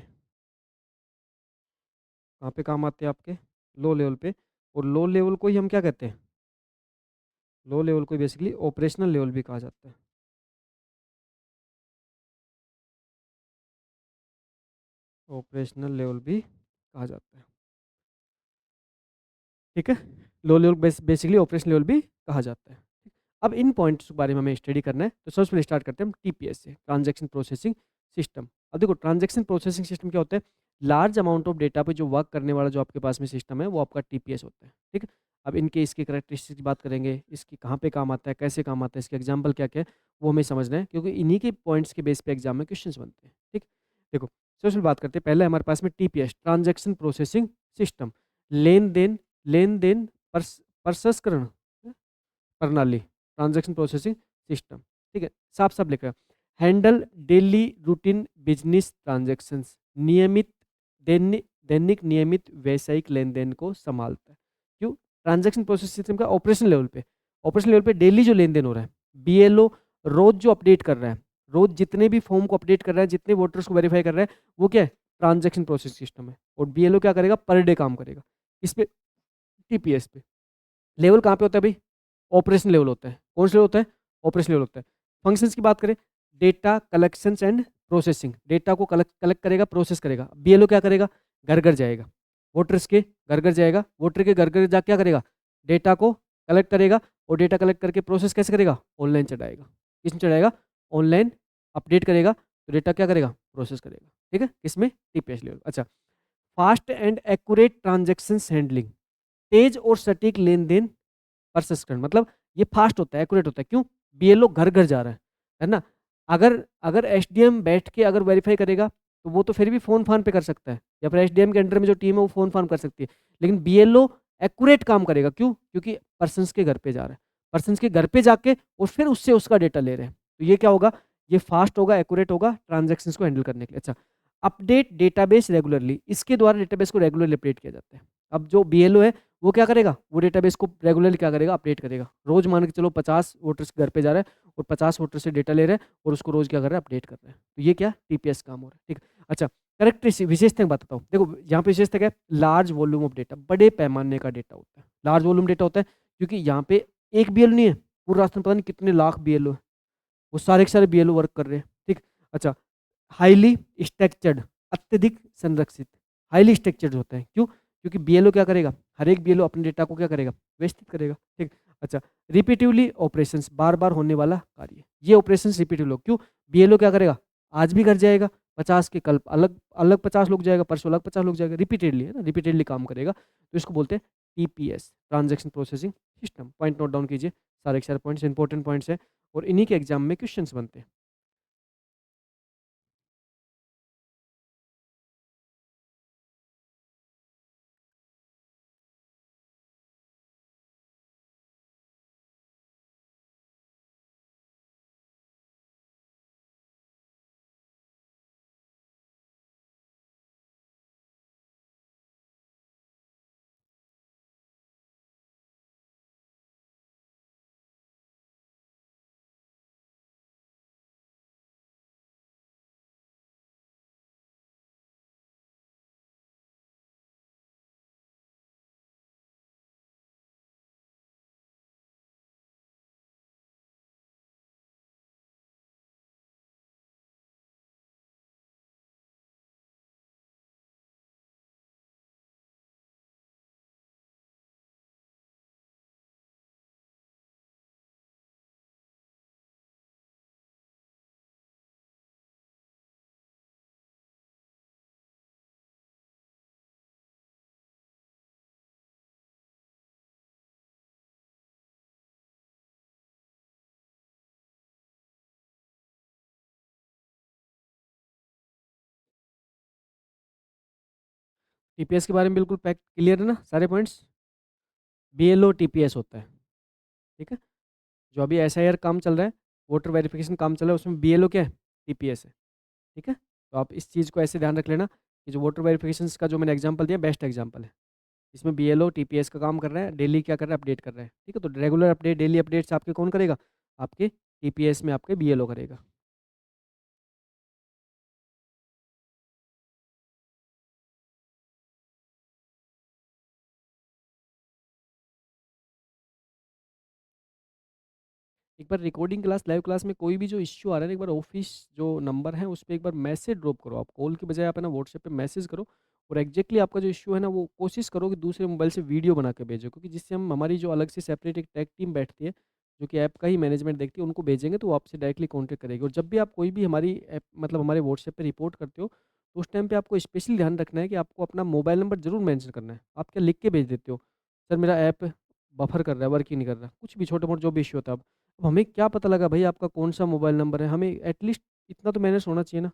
कहाँ पे काम आते हैं आपके? लो लेवल पे। और लो लेवल को ही हम क्या कहते हैं? लो लेवल को बेसिकली ऑपरेशनल लेवल भी कहा जाता है। ऑपरेशनल लेवल भी कहा जाता है। ठीक है, low level basically operational level भी कहा जाता है। अब इन पॉइंट्स के बारे में हमें स्टडी करना है, तो सबसे पहले स्टार्ट करते हैं हम टीपीएस से, ट्रांजैक्शन प्रोसेसिंग सिस्टम। अब देखो, ट्रांजैक्शन प्रोसेसिंग सिस्टम क्या होता है? लार्ज अमाउंट ऑफ डेटा पे जो वर्क करने वाला जो आपके पास में सिस्टम है वो आपका टीपीएस होता है। ठीक है, अब इनके इसके करेक्टरिस्टिक्स की बात करेंगे, इसकी कहाँ पे काम आता है, कैसे काम आता है, इसके एग्जाम्पल क्या क्या है, वो हमें समझना है, क्योंकि इन्हीं के पॉइंट्स के बेस पे एग्जाम में क्वेश्चंस बनते हैं। ठीक, देखो सबसे पहले बात करते हैं, पहले हमारे पास में टीपीएस, ट्रांजैक्शन प्रोसेसिंग सिस्टम, लेन देन लेन देन प्रसंस्करण प्रणाली, ट्रांजैक्शन प्रोसेसिंग सिस्टम। ठीक है, साफ साफ लिखा है, handle daily routine business transactions, नियमित दैनिक नियमित व्यावसायिक लेन देन को संभालता है। क्यों? ट्रांजैक्शन प्रोसेसिंग सिस्टम का ऑपरेशन लेवल पे डेली जो लेन देन हो रहा है, बीएलओ रोज जो अपडेट कर रहा है, रोज जितने भी फॉर्म को अपडेट कर रहा है, जितने वोटर्स को वेरीफाई कर रहा है, वो क्या है? ट्रांजैक्शन प्रोसेसिंग सिस्टम है। और बीएलओ क्या करेगा? पर डे काम करेगा इस पे, टीपीएस पे। लेवल कहाँ पे होता है भाई? ऑपरेशन लेवल होता है। कौन सा लेवल होता है? ऑपरेशन लेवल होता है। फंक्शंस की बात करें, data collections and processing, data को कलेक्ट करेगा, प्रोसेस करेगा। बीएलओ क्या करेगा? घर घर जाएगा, वोटर्स के घर घर जाएगा, वोटर के घर घर जा क्या करेगा? डेटा को कलेक्ट करेगा, और डेटा कलेक्ट करके प्रोसेस कैसे करेगा? ऑनलाइन चढ़ाएगा। किसमें चढ़ाएगा? ऑनलाइन अपडेट करेगा, तो डेटा क्या करेगा? प्रोसेस करेगा। ठीक है, किसमें? TPS level. अच्छा, fast and accurate transaction handling, तेज और सटीक लेन देन प्रसंस्करण, मतलब ये फास्ट होता है, एक्यूरेट होता है। क्यों? बीएलओ घर घर जा रहा है ना। अगर अगर एसडीएम बैठ के अगर वेरीफाई करेगा, तो वो तो फिर भी फोन फान पे कर सकता है, या फिर एसडीएम के अंडर में जो टीम है वो फोन फान कर सकती है। लेकिन बीएलओ एक्यूरेट काम करेगा। क्यों? क्योंकि पर्सन्स के घर पे जा रहा है, पर्सन्स के घर पे जाके और फिर उससे उसका डेटा ले रहे हैं। तो ये क्या होगा? ये फास्ट होगा, एक्यूरेट होगा ट्रांजैक्शंस को हैंडल करने के लिए। अच्छा, अपडेट डेटाबेस रेगुलरली, इसके द्वारा डेटाबेस को रेगुलरली अपडेट किया जाता है। अब जो बीएलओ है वो क्या करेगा, वो डेटाबेस को रेगुलरली क्या करेगा, अपडेट करेगा। रोज मान के चलो 50 वोटर्स घर पे जा रहा है और 50 वोटर से डेटा ले रहा है और उसको रोज क्या कर रहा है, अपडेट कर रहा है। तो ये क्या टीपीएस काम हो रहा है, ठीक है। अच्छा, करेक्टरिस्टिक विशेषता बताता हूँ। देखो यहाँ पे विशेषता क्या है, लार्ज वॉल्यूम ऑफ डेटा, बड़े पैमाने का डेटा होता है। लार्ज वॉल्यूम डेटा होता है क्योंकि यहाँ पे एक बीएलओ नहीं है, पूरे रास्ते में पता नहीं कितने लाख बीएलओ है, वो सारे के सारे बीएलओ वर्क कर रहे हैं, ठीक। अच्छा, हाईली स्ट्रक्चर्ड, अत्यधिक संरक्षित, हाईली स्ट्रक्चर्ड होते हैं। क्यों? क्योंकि बीएलओ क्या करेगा, हर एक बीएलओ अपने डेटा को क्या करेगा, व्यवस्थित करेगा, ठीक। अच्छा, रिपीटिवली ऑपरेशंस, बार बार होने वाला कार्य, ये ऑपरेशंस रिपीटिव लोग, क्यों, बीएलओ क्या करेगा, आज भी घर जाएगा 50 के, कल अलग अलग 50 लोग जाएगा, परसों अलग 50 लोग जाएगा, रिपीटेडली, है ना, रिपीटेडली काम करेगा। तो इसको बोलते हैं TPS, transaction processing system. Point note down कीजिए, सारे के सारे पॉइंट्स इंपॉर्टेंट पॉइंट्स हैं और इन्हीं के एग्जाम में क्वेश्चंस बनते हैं। टीपीएस के बारे में बिल्कुल पैक क्लियर है ना, सारे पॉइंट्स। बीएलओ टीपीएस होता है, ठीक है। जो अभी एसआईआर काम चल रहा है, वोटर वेरिफिकेशन काम चल रहा है, उसमें बीएलओ क्या है, टीपीएस है, ठीक है। तो आप इस चीज़ को ऐसे ध्यान रख लेना कि जो वोटर वेरिफिकेशन का जो मैंने एग्जांपल दिया बेस्ट एग्जांपल है। इसमें बीएलओ टीपीएस का काम कर रहा है, डेली क्या कर रहा है, अपडेट कर रहा है, ठीक है। तो रेगुलर अपडेट, डेली अपडेट्स आपके कौन करेगा, आपके टीपीएस में आपके बीएलओ करेगा। एक बार रिकॉर्डिंग क्लास, लाइव क्लास में कोई भी जो इश्यू आ रहा है ना, एक बार ऑफिस जो नंबर है उस पर एक बार मैसेज ड्रॉप करो। आप कॉल के बजाय आप है ना व्हाट्सएप पे मैसेज करो और एग्जैक्टली आपका जो इश्यू है ना वो कोशिश करो कि दूसरे मोबाइल से वीडियो बना के भेजो, क्योंकि जिससे हम हमारी जो अलग से सेपरेट एक टैग टीम बैठती है जो कि ऐप का ही मैनेजमेंट देखती है, उनको भेजेंगे तो वो आपसे डायरेक्टली कॉन्टैक्ट करेगी। और जब भी आप कोई भी हमारी ऐप मतलब हमारे व्हाट्सएप पे रिपोर्ट करते हो तो उस टाइम पे आपको स्पेशली ध्यान रखना है कि आपको अपना मोबाइल नंबर जरूर मेंशन करना है। आप क्या लिख के भेज देते हो, सर मेरा ऐप बफर कर रहा है, वर्क ही नहीं कर रहा, कुछ भी छोटे मोटे जो भी इश्यू होता है। अब हमें क्या पता लगा भाई आपका कौन-सा मोबाइल नंबर है? हमें एटलीस्ट इतना तो मैनेज होना चाहिए ना।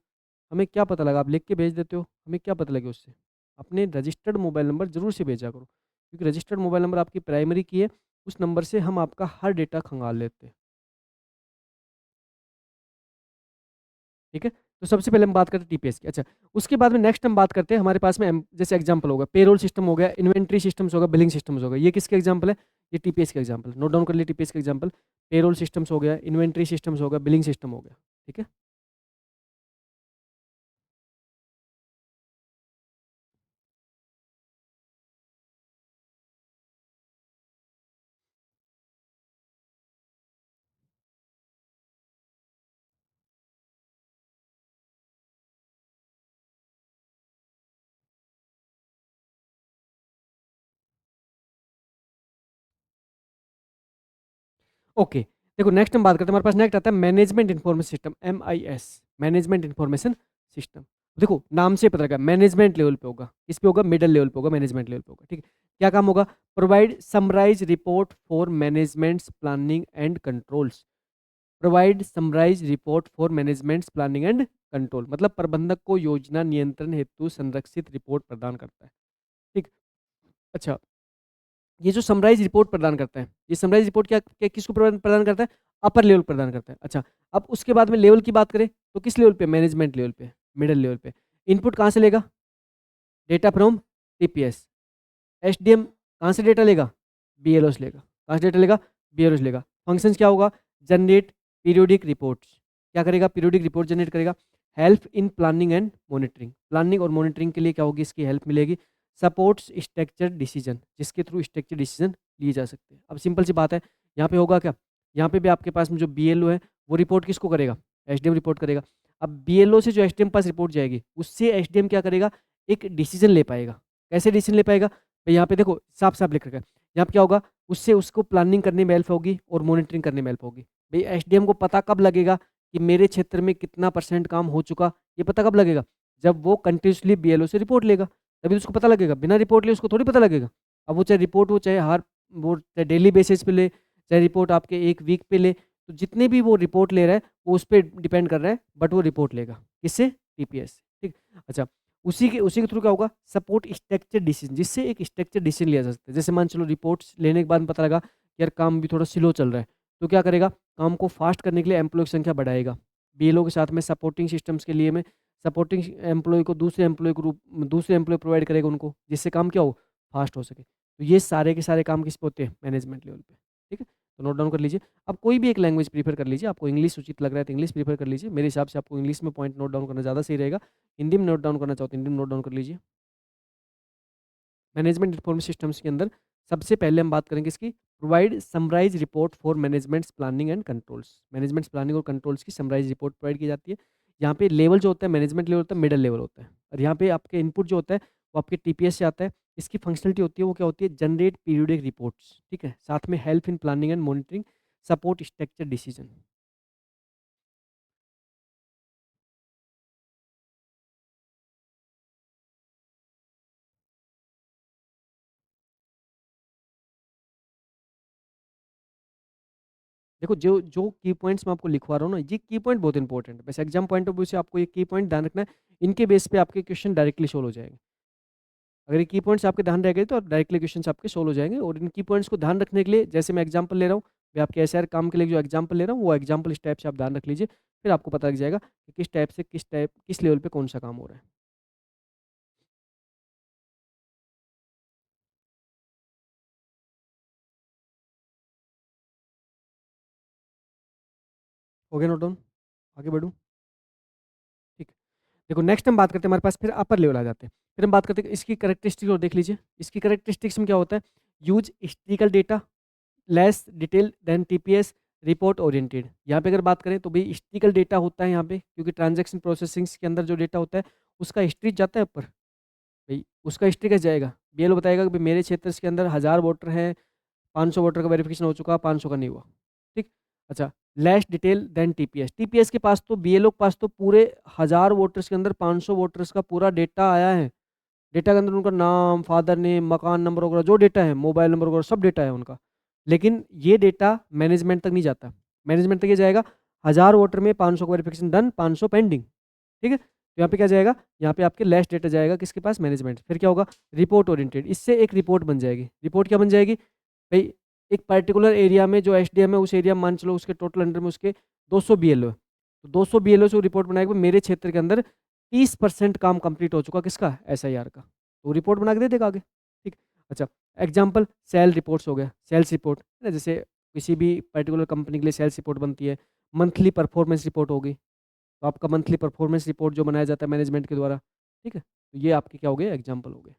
हमें क्या पता लगा, आप लिख के भेज देते हो, हमें क्या पता लगे उससे? अपने रजिस्टर्ड मोबाइल नंबर ज़रूर से भेजा करो, क्योंकि रजिस्टर्ड मोबाइल नंबर आपकी प्राइमरी की है, उस नंबर से हम आपका हर डेटा खंगाल लेते हैं, ठीक है? तो सबसे पहले हम बात करते हैं टीपीएस की। अच्छा, उसके बाद में नेक्स्ट हम बात करते हैं, हमारे पास में जैसे एग्जांपल होगा, पेरोल सिस्टम हो गया, इन्वेंटरी सिस्टम्स होगा, बिलिंग सिस्टम्स होगा। ये किसके एग्जांपल है? ये टीपीएस के एग्जांपल। नोट डाउन कर लिए टीपीएस के एग्जांपल। पेरोल सिस्टम्स हो गया, इन्वेंटरी सिस्टम्स होगा, बिलिंग सिस्टम हो गया, ठीक है? ओके, देखो नेक्स्ट हम बात करते हैं, हमारे पास नेक्स्ट आता है management information system, MIS, management information system. देखो नाम से पता लगा मैनेजमेंट लेवल पे होगा, इस पे होगा, मिडल लेवल पे होगा, मैनेजमेंट लेवल पे होगा, ठीक है। क्या काम होगा, provide summarise report for management planning and controls. Provide summarise report for management planning and control, मतलब प्रबंधक को योजना नियंत्रण हेतु संरक्षित रिपोर्ट प्रदान करता है, ठीक। अच्छा, ये जो समराइज रिपोर्ट प्रदान करता है, ये समराइज रिपोर्ट क्या, किसको प्रदान प्रदान करता है, अपर लेवल प्रदान करता है। अच्छा, अब उसके बाद में लेवल की बात करें तो किस लेवल पे? मैनेजमेंट लेवल पे, मिडल लेवल पे। इनपुट कहाँ से लेगा? Data from TPS. एसडीएम कहाँ से डेटा लेगा? बीएलओ से लेगा। कहाँ से डेटा लेगा? बीएलओ से लेगा। फंक्शंस क्या होगा? Generate periodic reports. क्या करेगा? पीरियोडिक रिपोर्ट जनरेट करेगा। Help in planning and monitoring. Planning और मॉनिटरिंग के लिए क्या होगी? इसकी हेल्प मिलेगी। सपोर्ट्स स्ट्रक्चर डिसीजन, जिसके थ्रू स्ट्रक्चर डिसीजन लिए जा सकते हैं। अब सिंपल सी बात है, यहाँ पे होगा क्या? यहाँ पे भी आपके पास में जो बीएलओ है वो रिपोर्ट किसको करेगा? एसडीएम रिपोर्ट करेगा। अब बीएलओ से जो एसडीएम पास रिपोर्ट जाएगी उससे एसडीएम क्या करेगा? एक डिसीजन ले पाएगा। कैसे डिसीजन ले पाएगा? भाई यहाँ पे देखो साफ साफ लिख रखा है। यहाँ पे क्या होगा? उससे उसको प्लानिंग करने में हेल्प होगी और मॉनिटरिंग करने में हेल्प होगी। भाई एसडीएम को पता कब लगेगा कि मेरे क्षेत्र में कितना परसेंट काम हो चुका? ये पता कब लगेगा? जब वो कंटिन्यूसली बीएलओ से रिपोर्ट लेगा, तभी तो उसको पता लगेगा। बिना रिपोर्ट लिए उसको थोड़ी पता लगेगा। अब वो चाहे रिपोर्ट हो, चाहे हर वो चाहे डेली बेसिस पे ले, चाहे रिपोर्ट आपके एक वीक पे ले, तो जितने भी वो रिपोर्ट ले रहा है वो उस पर डिपेंड कर रहा है, बट वो रिपोर्ट लेगा किससे? टीपीएस से। ठीक। अच्छा, उसी के थ्रू क्या होगा? सपोर्ट स्ट्रक्चर डिसीजन, जिससे एक स्ट्रक्चर डिसीजन लिया जा सकता है। जैसे मान चलो रिपोर्ट्स लेने के बाद में पता लगा कि यार काम भी थोड़ा स्लो चल रहा है, तो क्या करेगा? काम को फास्ट करने के लिए एम्प्लॉय की संख्या बढ़ाएगा। बीएलओ के साथ में सपोर्टिंग सिस्टम्स के लिए में सपोर्टिंग एम्प्लॉय को दूसरे एम्प्लॉय प्रोवाइड करेगा उनको, जिससे काम क्या हो? फास्ट हो सके। तो ये सारे के सारे काम किस पे होते हैं? मैनेजमेंट लेवल पे। ठीक है, तो नोट डाउन कर लीजिए। अब कोई भी एक लैंग्वेज प्रीफर कर लीजिए। आपको इंग्लिश उचित लग रहा है तो इंग्लिश प्रीफर कर लीजिए। मेरे हिसाब से आपको इंग्लिश में पॉइंट नोट डाउन करना ज़्यादा सही रहेगा। हिंदी में नोट डाउन करना चाहो तो हिंदी में नोट डाउन कर लीजिए। मैनेजमेंट इन्फॉर्मेशन सिस्टम्स के अंदर सबसे पहले हम बात करेंगे इसकी, provide summarise report for managements planning and controls. Management planning और कंट्रोल्स की समराइज रिपोर्ट प्रोवाइड की जाती है। यहाँ पे लेवल जो होता है मैनेजमेंट लेवल होता है, मिडल लेवल होता है, और यहाँ पे आपके इनपुट जो होता है वो आपके टीपीएस से आता है। इसकी फंक्शनलिटी होती है वो क्या होती है? Generate periodic reports. ठीक है, साथ में help in planning and monitoring, support structure decision. देखो जो जो की पॉइंट्स मैं आपको लिखवा रहा हूँ ना, ये की पॉइंट बहुत इंपॉर्टेंट है। बस एग्जाम पॉइंट ऑफ व्यू से आपको ये की पॉइंट ध्यान रखना है। इनके बेस पे आपके क्वेश्चन डायरेक्टली सोल्व हो जाएंगे। अगर ये की पॉइंट्स आपके ध्यान रह गए तो डायरेक्टली क्वेश्चन आपके सोल्व हो जाएंगे। और इन की पॉइंट्स को ध्यान रखने के लिए जैसे मैं एग्जाम्पल ले रहा हूँ, मैं आपके एसआर काम के लिए जो एग्जाम्पल ले रहा हूँ वो एग्जाम्पल इस टाइप से आप ध्यान रख लीजिए। फिर आपको पता लग जाएगा कि किस टाइप से किस लेवल पे कौन सा काम हो रहा है। हो गया नोट डाउन? आगे बढ़ूँ? ठीक है। देखो नेक्स्ट हम बात करते हैं, हमारे पास फिर अपर लेवल आ जाते हैं। फिर हम बात करते हैं इसकी करेक्टरिस्टिक्स, और देख लीजिए इसकी करेक्टरिस्टिक्स में क्या होता है? Use historical data, less detail than TPS, report oriented. यहाँ पे अगर बात करें तो भाई हिस्ट्रिकल डेटा होता है यहाँ पे, क्योंकि ट्रांजैक्शन प्रोसेसिंग्स के अंदर जो डेटा होता है उसका हिस्ट्री जाता है ऊपर। भाई उसका हिस्ट्री कैसे जाएगा? बीएलओ बताएगा कि भाई मेरे क्षेत्र के अंदर 1000 वोटर हैं, 500 वोटर का वेरिफिकेशन हो चुका, 500 का नहीं हुआ। ठीक। अच्छा, less detail than TPS. TPS के पास तो, बीएलओ के पास तो पूरे 1000 वोटर्स के अंदर 500 वोटर्स का पूरा डेटा आया है। डेटा के अंदर उनका नाम, फादर नेम, मकान नंबर वगैरह जो डेटा है, मोबाइल नंबर वगैरह सब डेटा है उनका। लेकिन ये डेटा मैनेजमेंट तक नहीं जाता। मैनेजमेंट तक ये जाएगा 1000 वोटर में 500 का वेरिफिकेशन डन, 500 पेंडिंग। ठीक है, तो यहाँ पे क्या जाएगा? यहाँ पे आपके लेस डेटा जाएगा किसके पास? मैनेजमेंट। फिर क्या होगा? Report oriented. इससे एक रिपोर्ट बन जाएगी। रिपोर्ट क्या बन जाएगी भाई? एक पर्टिकुलर एरिया में जो एसडीएम है, उस एरिया में मान चलो उसके टोटल अंडर में उसके 200 बीएलओ है, तो 200 बीएलओ से वो रिपोर्ट बनाएगा मेरे क्षेत्र के अंदर 30% काम कंप्लीट हो चुका, किसका? एसआईआर का। तो रिपोर्ट बना के दे देगा आगे। ठीक। अच्छा, एग्जाम्पल सेल रिपोर्ट्स हो गया, सेल्स रिपोर्ट है ना, जैसे किसी भी पर्टिकुलर कंपनी के लिए सेल्स रिपोर्ट बनती है। मंथली परफॉर्मेंस रिपोर्ट होगी, तो आपका मंथली परफॉर्मेंस रिपोर्ट जो बनाया जाता है मैनेजमेंट के द्वारा। ठीक है, तो ये आपके क्या हो गए? एग्जाम्पल हो गए,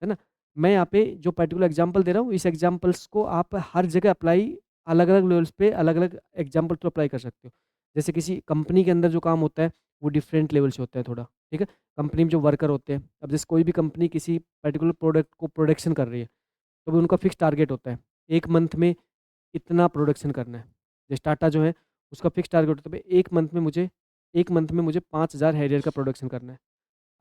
है ना। मैं यहाँ पे जो पर्टिकुलर एग्जाम्पल दे रहा हूँ, इस एग्जाम्पल्स को आप हर जगह अप्लाई, अलग अलग लेवल्स पे अलग अलग एग्जाम्पल तो अप्लाई कर सकते हो। जैसे किसी कंपनी के अंदर जो काम होता है वो डिफरेंट लेवल से होता है थोड़ा। ठीक है, कंपनी में जो वर्कर होते हैं, अब जैसे कोई भी कंपनी किसी पर्टिकुलर प्रोडक्ट को प्रोडक्शन कर रही है, तो भी उनका फिक्स टारगेट होता है, एक मंथ में इतना प्रोडक्शन करना है। जैसे टाटा जो है उसका फिक्स टारगेट होता है भाई एक मंथ में मुझे 5000 हैरियर का प्रोडक्शन करना है।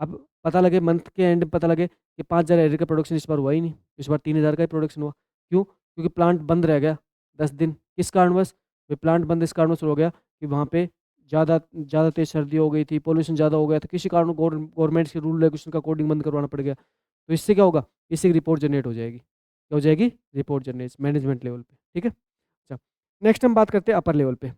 अब पता लगे मंथ के एंड में, पता लगे कि 5000 हैरियर का प्रोडक्शन इस बार हुआ ही नहीं, इस बार 3000 का ही प्रोडक्शन हुआ। क्यों? क्योंकि प्लांट बंद रह गया 10 दिन। किस कारणवश? वे प्लांट बंद इस कारणवश हो गया कि वहाँ पे ज़्यादा ज़्यादा तेज सर्दी हो गई थी, पोल्यूशन ज़्यादा हो गया था, किसी कारण गवर्नमेंट के रूल रेगुलेशन का कोडिंग बंद करवाना पड़ गया। तो इससे क्या होगा? इससे एक रिपोर्ट जनरेट हो जाएगी। क्या हो जाएगी? रिपोर्ट जनरेट मैनेजमेंट लेवल पे। ठीक है। अच्छा, नेक्स्ट हम बात करते हैं अपर लेवल पे।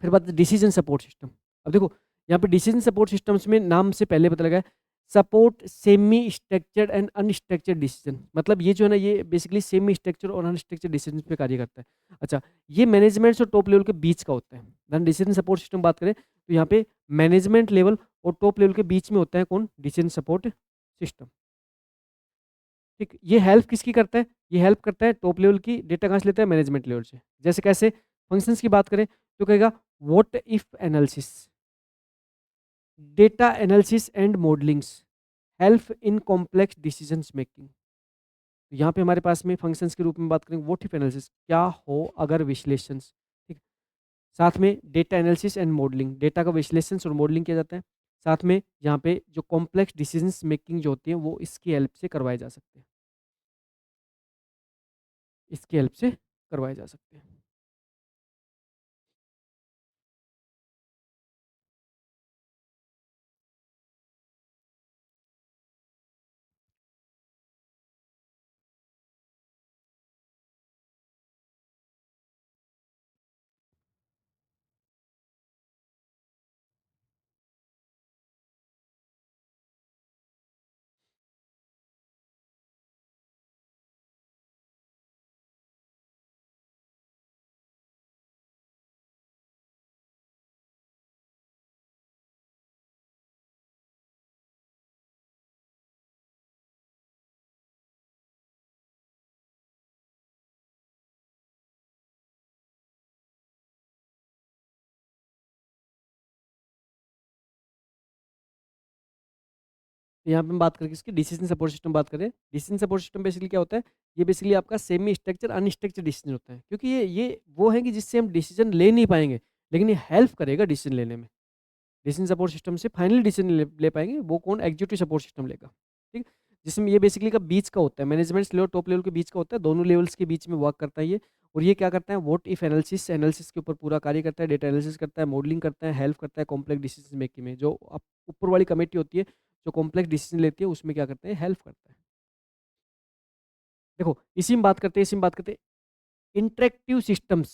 फिर बात है डिसीजन सपोर्ट सिस्टम। अब देखो, यहाँ पे डिसीजन सपोर्ट सिस्टम्स में नाम से पहले पता लगा है, support semi structured and unstructured decision. मतलब ये जो है ना, ये बेसिकली सेमी स्ट्रक्चर और अनस्ट्रक्चर्ड डिसीजन पे कार्य करता है। अच्छा, ये मैनेजमेंट और टॉप लेवल के बीच का होता है। देन डिसीजन सपोर्ट सिस्टम बात करें तो यहाँ पे मैनेजमेंट लेवल और टॉप लेवल के बीच में होता है कौन? Decision support system. ठीक, ये हेल्प किसकी करता है? ये हेल्प करता है टॉप लेवल की। डेटा कहाँ से लेता है? मैनेजमेंट लेवल से। जैसे कैसे? फंक्शंस की बात करें तो कहेगा what if analysis, data analysis and modellings, help in complex decisions making. तो यहाँ पे हमारे पास में फंक्शंस के रूप में बात करें, व्हाट इफ एनालिसिस, क्या हो अगर विश्लेषण। ठीक, साथ में data analysis and modelling, data का विश्लेषण और मॉडलिंग किया जाता है। साथ में यहाँ पे जो कॉम्प्लेक्स डिसीजंस मेकिंग जो होती है वो इसकी हेल्प से करवाए जा सकते हैं, इसकी हेल्प से करवाए जा सकते हैं। तो यहाँ पे हम बात करें किसकी? डिसीजन सपोर्ट सिस्टम बात करें। डिसीजन सपोर्ट सिस्टम बेसिकली क्या होता है? ये बेसिकली आपका सेमी स्ट्रक्चर अनस्ट्रक्चर डिसीजन होता है, क्योंकि ये वो है कि जिससे हम डिसीजन ले नहीं पाएंगे, लेकिन ये हेल्प करेगा डिसीजन लेने में। डिसीजन सपोर्ट सिस्टम से फाइनली डिसीजन ले पाएंगे, वो कौन? एग्जीक्यूटिव सपोर्ट सिस्टम लेगा। ठीक, जिसमें ये बेसिकली का बीच का होता है, मैनेजमेंट लेवल टॉप लेवल के बीच का होता है, दोनों लेवल्स के बीच में वर्क करता है ये। और ये क्या करता है? व्हाट इफ एनालिसिस, एनालिसिस के ऊपर पूरा कार्य करता है, डेटा एनालिसिस करता है, मॉडलिंग करता है, हेल्प करता है कॉम्प्लेक्स डिसीजन मेकिंग में। जो ऊपर वाली कमेटी होती है जो कॉम्प्लेक्स डिसीजन लेती है, उसमें क्या करते हैं? हेल्प करता है। देखो, इसी में बात करते हैं, इसी में बात करते हैं इंटरेक्टिव सिस्टम्स।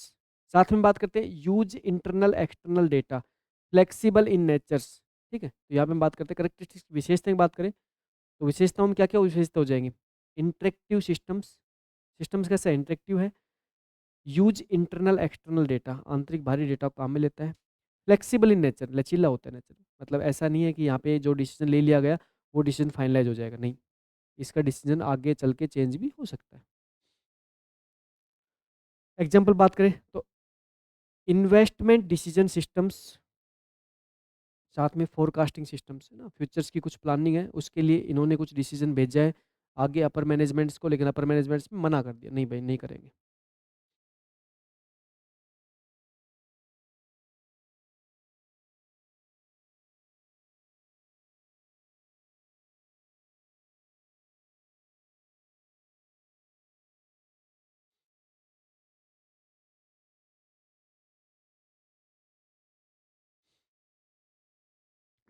साथ में बात करते हैं use internal external data, flexible in nature's. ठीक है, तो यहाँ पे हम बात करते हैं करेक्टरिस्टिक्स, विशेषता की बात करें तो विशेषताओं में क्या क्या विशेषता हो जाएंगी? इंटरेक्टिव सिस्टम्स, सिस्टम्स कैसा इंटरेक्टिव है? यूज इंटरनल एक्सटर्नल डेटा, आंतरिक बाहरी डेटा को काम में लेता है। फ्लेक्सिबल इन नेचर, लचीला होता है नेचर। मतलब ऐसा नहीं है कि यहाँ पे जो डिसीजन ले लिया गया वो डिसीजन फाइनलाइज हो जाएगा, नहीं, इसका डिसीजन आगे चल के चेंज भी हो सकता है। एग्जाम्पल बात करें तो इन्वेस्टमेंट डिसीजन सिस्टम्स, साथ में फोरकास्टिंग सिस्टम्स है ना, फ्यूचर्स की कुछ प्लानिंग है, उसके लिए इन्होंने कुछ डिसीजन भेजा है आगे अपर मैनेजमेंट्स को, लेकिन अपर मैनेजमेंट्स ने मना कर दिया, नहीं भाई नहीं करेंगे।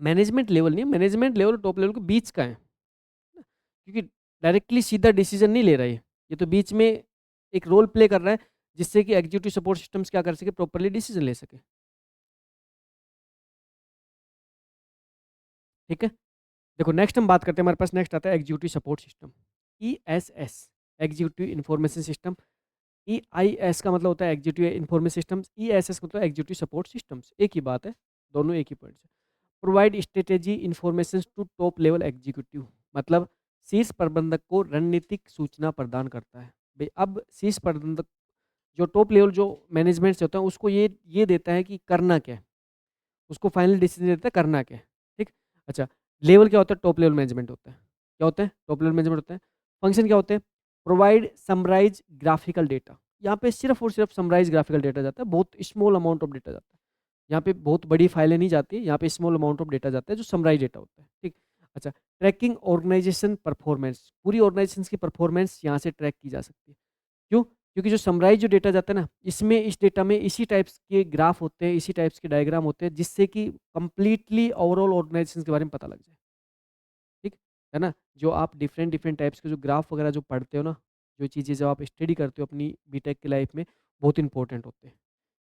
मैनेजमेंट लेवल नहीं है, मैनेजमेंट लेवल टॉप लेवल के बीच का है, क्योंकि डायरेक्टली सीधा डिसीजन नहीं ले रहा है ये तो बीच में एक रोल प्ले कर रहा है, जिससे कि एग्जीक्यूटिव सपोर्ट सिस्टम्स क्या कर सके? प्रॉपरली डिसीजन ले सके। ठीक है, देखो नेक्स्ट हम बात करते हैं, हमारे पास नेक्स्ट आता है executive support system, ESS, executive information system. EIS का मतलब होता है एग्जीक्यूटिव इंफॉर्मेशन सिस्टम्स, ESS का मतलब एग्जीक्यूटिव सपोर्ट सिस्टम्स, एक ही बात है, दोनों एक ही पॉइंट है। Provide strategy information to top level executive, मतलब शीर्ष प्रबंधक को रणनीतिक सूचना प्रदान करता है। भाई अब शीर्ष प्रबंधक जो टॉप लेवल जो मैनेजमेंट से होता है उसको ये देता है कि करना क्या है, उसको फाइनल डिसीजन देता है करना क्या है। ठीक, अच्छा, लेवल क्या होता है? टॉप लेवल मैनेजमेंट होता है। क्या होता है? टॉप लेवल मैनेजमेंट होता है। फंक्शन क्या होते हैं? प्रोवाइड समराइज ग्राफिकल डेटा, यहाँ पे सिर्फ और सिर्फ समराइज ग्राफिकल डेटा जाता है, बहुत स्मॉल अमाउंट ऑफ डेटा जाता है, यहाँ पे बहुत बड़ी फाइलें नहीं जाती, यहाँ पे स्मॉल अमाउंट ऑफ डेटा जाता है जो समराइज डेटा होता है। ठीक, अच्छा, ट्रैकिंग ऑर्गेनाइजेशन परफॉर्मेंस, पूरी ऑर्गेनाइजेशन की परफॉर्मेंस यहाँ से ट्रैक की जा सकती है। क्यों? क्योंकि जो समराइज जो डेटा जाता है ना, इसमें इस डेटा में इसी टाइप्स के ग्राफ होते हैं, इसी टाइप्स के डायग्राम होते हैं, जिससे कि कंप्लीटली ओवरऑल ऑर्गेनाइजेशन के बारे में पता लग जाए। ठीक है ना, जो आप डिफरेंट डिफरेंट टाइप्स के जो ग्राफ वगैरह जो पढ़ते हो ना, जो चीज़ें जो आप स्टडी करते हो अपनी बीटेक की लाइफ में, बहुत इंपॉर्टेंट होते हैं।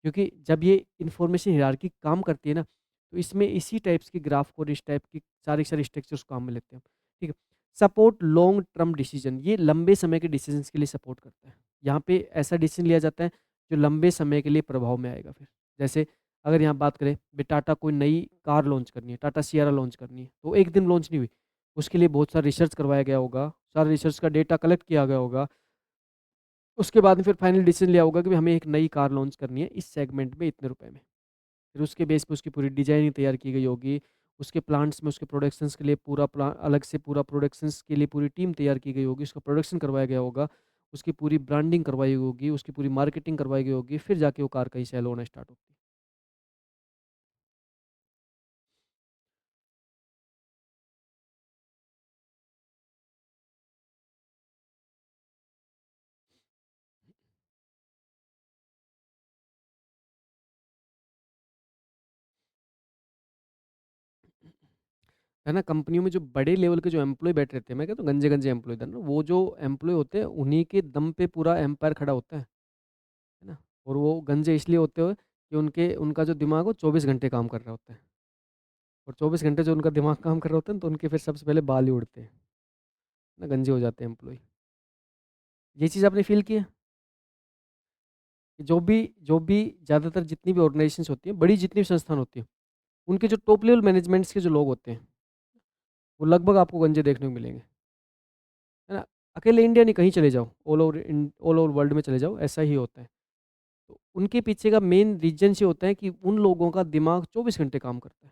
क्योंकि जब ये इन्फॉर्मेशन हायरार्की काम करती है ना, तो इसमें इसी टाइप्स की ग्राफ और इस टाइप की सारी सारी स्ट्रक्चर्स काम में लेते हैं, ठीक है। सपोर्ट लॉन्ग टर्म डिसीजन, ये लंबे समय के डिसीजंस के लिए सपोर्ट करता है। यहाँ पे ऐसा डिसीजन लिया जाता है जो लंबे समय के लिए प्रभाव में आएगा फिर। जैसे अगर यहाँ बात करें भी, टाटा कोई नई कार लॉन्च करनी है, टाटा सियारा लॉन्च करनी है, तो एक दिन लॉन्च नहीं हुई। उसके लिए बहुत सारा रिसर्च करवाया गया होगा, सारा रिसर्च का डेटा कलेक्ट किया गया होगा। उसके बाद में फिर फाइनल डिसीजन लिया होगा कि भी हमें एक नई कार लॉन्च करनी है इस सेगमेंट में इतने रुपए में। फिर उसके बेस पे उसकी पूरी डिजाइनिंग तैयार की गई होगी। उसके प्लांट्स में उसके प्रोडक्शंस के लिए पूरा प्लान अलग से, पूरा प्रोडक्शंस के लिए पूरी टीम तैयार की गई होगी, उसका प्रोडक्शन करवाया गया होगा, उसकी पूरी ब्रांडिंग करवाई होगी, उसकी पूरी मार्केटिंग करवाई गई होगी, फिर जाके वो कार कहीं सेल होना स्टार्ट होती है। है ना, कंपनियों में जो बड़े लेवल के जो एम्प्लॉय बैठे रहते हैं, मैं कहता हूँ गंजे गंजे एम्प्लॉय ना, वो जो एम्प्लॉय होते हैं उन्हीं के दम पे पूरा एम्पायर खड़ा होता है ना। और वो गंजे इसलिए होते हुए कि उनके उनका जो दिमाग वो 24 घंटे काम कर रहा होता है। और 24 घंटे जो उनका दिमाग काम कर रहा होता है ना, तो उनके फिर सबसे पहले बाल ही उड़ते हैं ना, गंजे हो जाते हैं एम्प्लॉय। ये चीज़ आपने फील की है कि जो भी ज़्यादातर जितनी भी ऑर्गेनाइजेशंस होती हैं, बड़ी जितनी भी संस्थान होती हैं, उनके जो टॉप लेवल मैनेजमेंट्स के जो लोग होते हैं, वो लगभग आपको गंजे देखने को मिलेंगे, है ना। अकेले इंडिया नहीं, कहीं चले जाओ, ऑल ओवर वर्ल्ड में चले जाओ, ऐसा ही होता है। तो उनके पीछे का मेन रीजन ये होता है कि उन लोगों का दिमाग 24 घंटे काम करता है।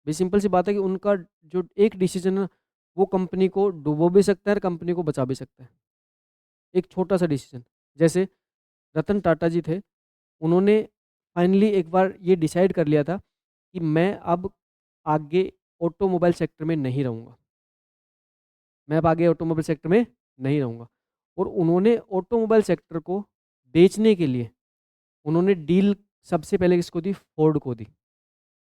भाई सिंपल सी बात है कि उनका जो एक डिसीजन है, वो कंपनी को डुबो भी सकता है और कंपनी को बचा भी सकता है। एक छोटा सा डिसीजन, जैसे रतन टाटा जी थे, उन्होंने फाइनली एक बार ये डिसाइड कर लिया था कि मैं अब आगे ऑटोमोबाइल सेक्टर में नहीं रहूँगा। मैं अब आगे ऑटोमोबाइल सेक्टर में नहीं रहूँगा। और उन्होंने ऑटोमोबाइल सेक्टर को बेचने के लिए उन्होंने डील सबसे पहले किसको दी? फोर्ड को दी।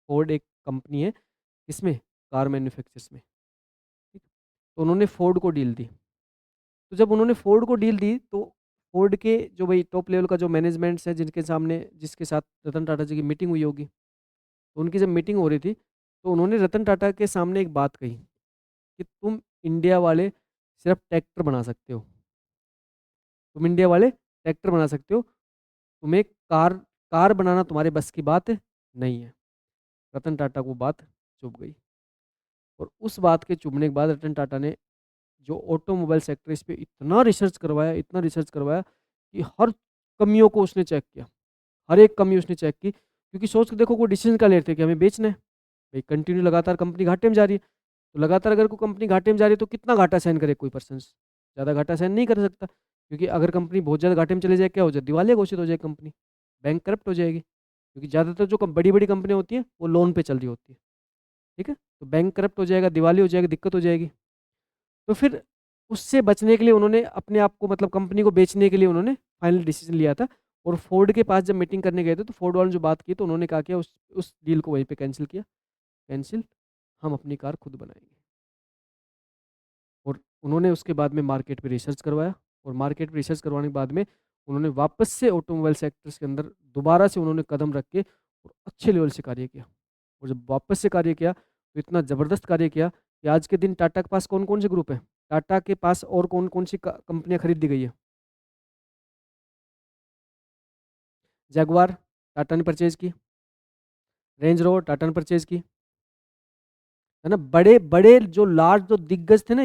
फोर्ड एक कंपनी है, किसमें? कार मैन्युफैक्चरर्स में, ठीक। तो उन्होंने फोर्ड को डील दी। तो जब उन्होंने फोर्ड को डील दी, तो फोर्ड के जो भाई टॉप लेवल का जो मैनेजमेंट्स है, जिनके सामने जिसके साथ रतन टाटा जी की मीटिंग हुई होगी, तो उनकी जब मीटिंग हो रही थी, तो उन्होंने रतन टाटा के सामने एक बात कही कि तुम इंडिया वाले सिर्फ ट्रैक्टर बना सकते हो, तुम इंडिया वाले ट्रैक्टर बना सकते हो, तुम्हें कार कार बनाना तुम्हारे बस की बात नहीं है। रतन टाटा को बात चुभ गई। और उस बात के चुभने के बाद रतन टाटा ने जो ऑटोमोबाइल सेक्टर, इस पे इतना रिसर्च करवाया, इतना रिसर्च करवाया कि हर कमियों को उसने चेक किया। हर एक कमी उसने चेक की, क्योंकि सोच के देखो, कोई डिसीजन का लेते हैं कि हमें बेचना है। भाई कंटिन्यू लगातार कंपनी घाटे में जा रही है, तो लगातार अगर कोई कंपनी घाटे में जा रही है, तो कितना घाटा सहन करे कोई पर्सन? ज़्यादा घाटा सहन नहीं कर सकता, क्योंकि अगर कंपनी बहुत ज़्यादा घाटे में चले जाए, क्या हो जाए? दिवालिया घोषित हो जाए कंपनी, बैंक करप्ट हो जाएगी। क्योंकि ज़्यादातर जो बड़ी बड़ी कंपनियाँ होती हैं, वो लोन पे चल रही होती है, ठीक है। तो बैंक करप्ट हो जाएगा, दिवाली हो जाएगी, दिक्कत हो जाएगी। तो फिर उससे बचने के लिए उन्होंने अपने आप को, मतलब कंपनी को बेचने के लिए उन्होंने फाइनल डिसीजन लिया था। और फोर्ड के पास जब मीटिंग करने गए थे, तो फोर्ड वालों ने जो बात की, तो उन्होंने कहा कि उस डील को वहीं पे कैंसिल किया। कैंसिल, हम अपनी कार खुद बनाएंगे। और उन्होंने उसके बाद में मार्केट पे रिसर्च करवाया, और मार्केट पे रिसर्च करवाने के बाद में उन्होंने वापस से ऑटोमोबाइल सेक्टर्स के अंदर दोबारा से उन्होंने कदम रख के और अच्छे लेवल से कार्य किया। और जब वापस से कार्य किया, तो इतना ज़बरदस्त कार्य किया कि आज के दिन टाटा के पास कौन कौन से ग्रुप हैं? टाटा के पास और कौन कौन सी कंपनियां खरीद दी गई है? जगुआर टाटा ने परचेज की, रेंज रोवर टाटा ने परचेज की, है ना। बड़े बड़े जो लार्ज जो दिग्गज थे ना,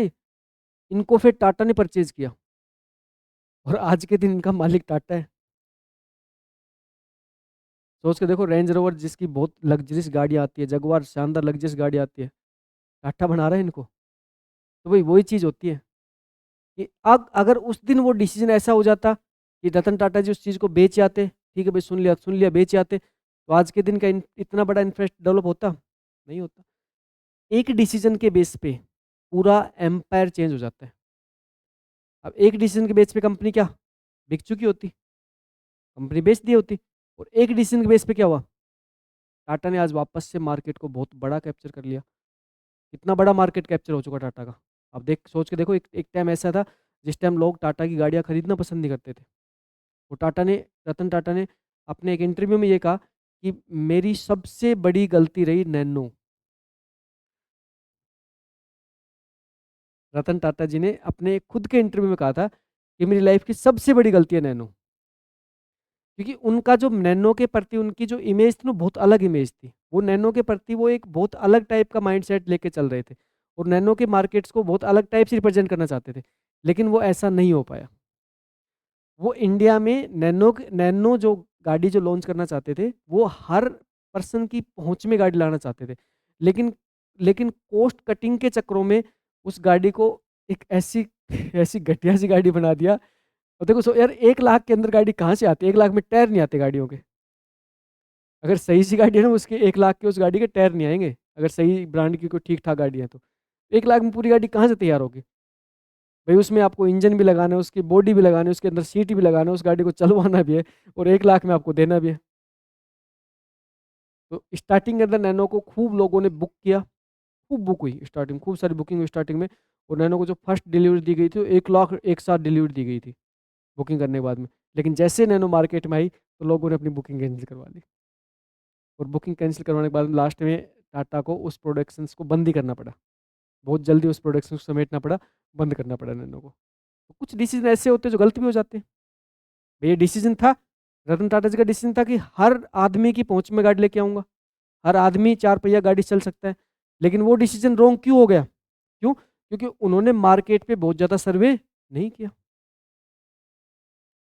इनको फिर टाटा ने परचेज किया। और आज के दिन इनका मालिक टाटा है। सोच के देखो, रेंज रोवर जिसकी बहुत लग्जरियस गाड़ी आती है, जगुआर शानदार लग्जरियस गाड़ी आती है, टाटा बना रहा है इनको। तो भाई वही चीज़ होती है कि अब अगर उस दिन वो डिसीजन ऐसा हो जाता कि रतन टाटा जी उस चीज़ को बेच आते, ठीक है भाई, सुन लिया, बेच आते, तो आज के दिन का इतना बड़ा इंटरेस्ट डेवलप होता? नहीं होता। एक डिसीजन के बेस पे पूरा एम्पायर चेंज हो जाता है। अब एक डिसीजन के बेस पे कंपनी क्या बिक चुकी होती, कंपनी बेच दी होती। और एक डिसीजन के बेस पे क्या हुआ? टाटा ने आज वापस से मार्केट को बहुत बड़ा कैप्चर कर लिया। कितना बड़ा मार्केट कैप्चर हो चुका टाटा का। अब देख सोच के देखो, एक टाइम ऐसा था जिस टाइम लोग टाटा की गाड़ियाँ खरीदना पसंद नहीं करते थे। वो रतन टाटा ने अपने एक इंटरव्यू में ये कहा कि मेरी सबसे बड़ी गलती रही नैनो। रतन टाटा जी ने अपने खुद के इंटरव्यू में कहा था कि मेरी लाइफ की सबसे बड़ी गलती है नैनो। क्योंकि उनका जो नैनो के प्रति उनकी जो इमेज थी ना, बहुत अलग इमेज थी। वो नैनो के प्रति वो एक बहुत अलग टाइप का माइंडसेट लेके चल रहे थे और नैनो के मार्केट्स को बहुत अलग टाइप से रिप्रेजेंट करना चाहते थे, लेकिन वो ऐसा नहीं हो पाया। वो इंडिया में नैनो जो गाड़ी जो लॉन्च करना चाहते थे, वो हर पर्सन की पहुंच में गाड़ी लाना चाहते थे, लेकिन लेकिन कॉस्ट कटिंग के चक्करों में उस गाड़ी को एक ऐसी ऐसी घटिया सी गाड़ी बना दिया। और देखो यार, 1 लाख के अंदर गाड़ी कहाँ से आती है? 1 लाख में टायर नहीं आते गाड़ियों के। अगर सही सी गाड़ी है ना, उसके 1 लाख के उस गाड़ी के टायर नहीं आएंगे, अगर सही ब्रांड की कोई ठीक ठाक गाड़ी है तो। 1 लाख में पूरी गाड़ी कहाँ से तैयार होगी? भाई उसमें आपको इंजन भी लगाना है, उसकी बॉडी भी लगानी है, उसके अंदर सीट भी लगाना है, उस गाड़ी को चलवाना भी है और 1 लाख में आपको देना भी है। तो स्टार्टिंग के अंदर नैनो को खूब लोगों ने बुक किया, खूब बुक हुई स्टार्टिंग, खूब सारी बुकिंग हुई स्टार्टिंग में। और नैनो को जो फर्स्ट डिलीवरी दी गई थी, 1 लाख एक साथ डिलीवरी दी गई थी बुकिंग करने के बाद में। लेकिन जैसे नैनो मार्केट में आई तो लोगों ने अपनी बुकिंग कैंसिल करवा ली, और बुकिंग कैंसिल करवाने के बाद लास्ट में टाटा को उस प्रोडक्शंस को बंद ही करना पड़ा। बहुत जल्दी उस प्रोडक्शन को समेटना पड़ा, बंद करना पड़ा नैनो को। तो कुछ डिसीजन ऐसे होते हैं जो गलत भी हो जाते हैं। ये डिसीजन था, रतन टाटा जी का डिसीजन था कि हर आदमी की पहुंच में गाड़ी लेके आऊंगा, हर आदमी 4 पहिया गाड़ी चल सकता है। लेकिन वो डिसीजन रॉन्ग क्यों हो गया? क्यों? क्योंकि उन्होंने मार्केट पे बहुत ज़्यादा सर्वे नहीं किया।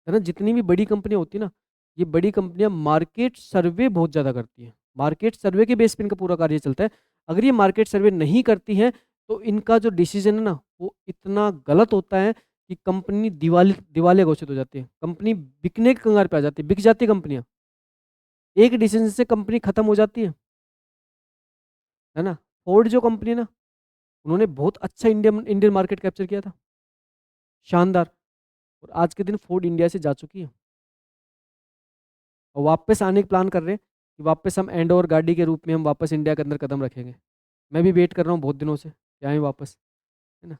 है ना, जितनी भी बड़ी कंपनियां होती है ना, ये बड़ी कंपनियां मार्केट सर्वे बहुत ज़्यादा करती हैं। मार्केट सर्वे के बेस पे इनका पूरा कार्य चलता है। अगर ये मार्केट सर्वे नहीं करती हैं तो इनका जो डिसीजन है ना, वो इतना गलत होता है कि कंपनी दिवालिया घोषित हो जाती है, कंपनी बिकने के कगार पे आ जाती है, बिक जाती है कंपनियां। एक डिसीजन से कंपनी खत्म हो जाती है ना। फोर्ड जो कंपनी है ना, उन्होंने बहुत अच्छा इंडियन इंडियन मार्केट कैप्चर किया था, शानदार। और आज के दिन फोर्ड इंडिया से जा चुकी है और वापस आने का प्लान कर रहे हैं कि वापस हम एंडोवर गाड़ी के रूप में हम वापस इंडिया के अंदर कदम रखेंगे। मैं भी वेट कर रहा हूँ बहुत दिनों से कि आए वापस, है ना,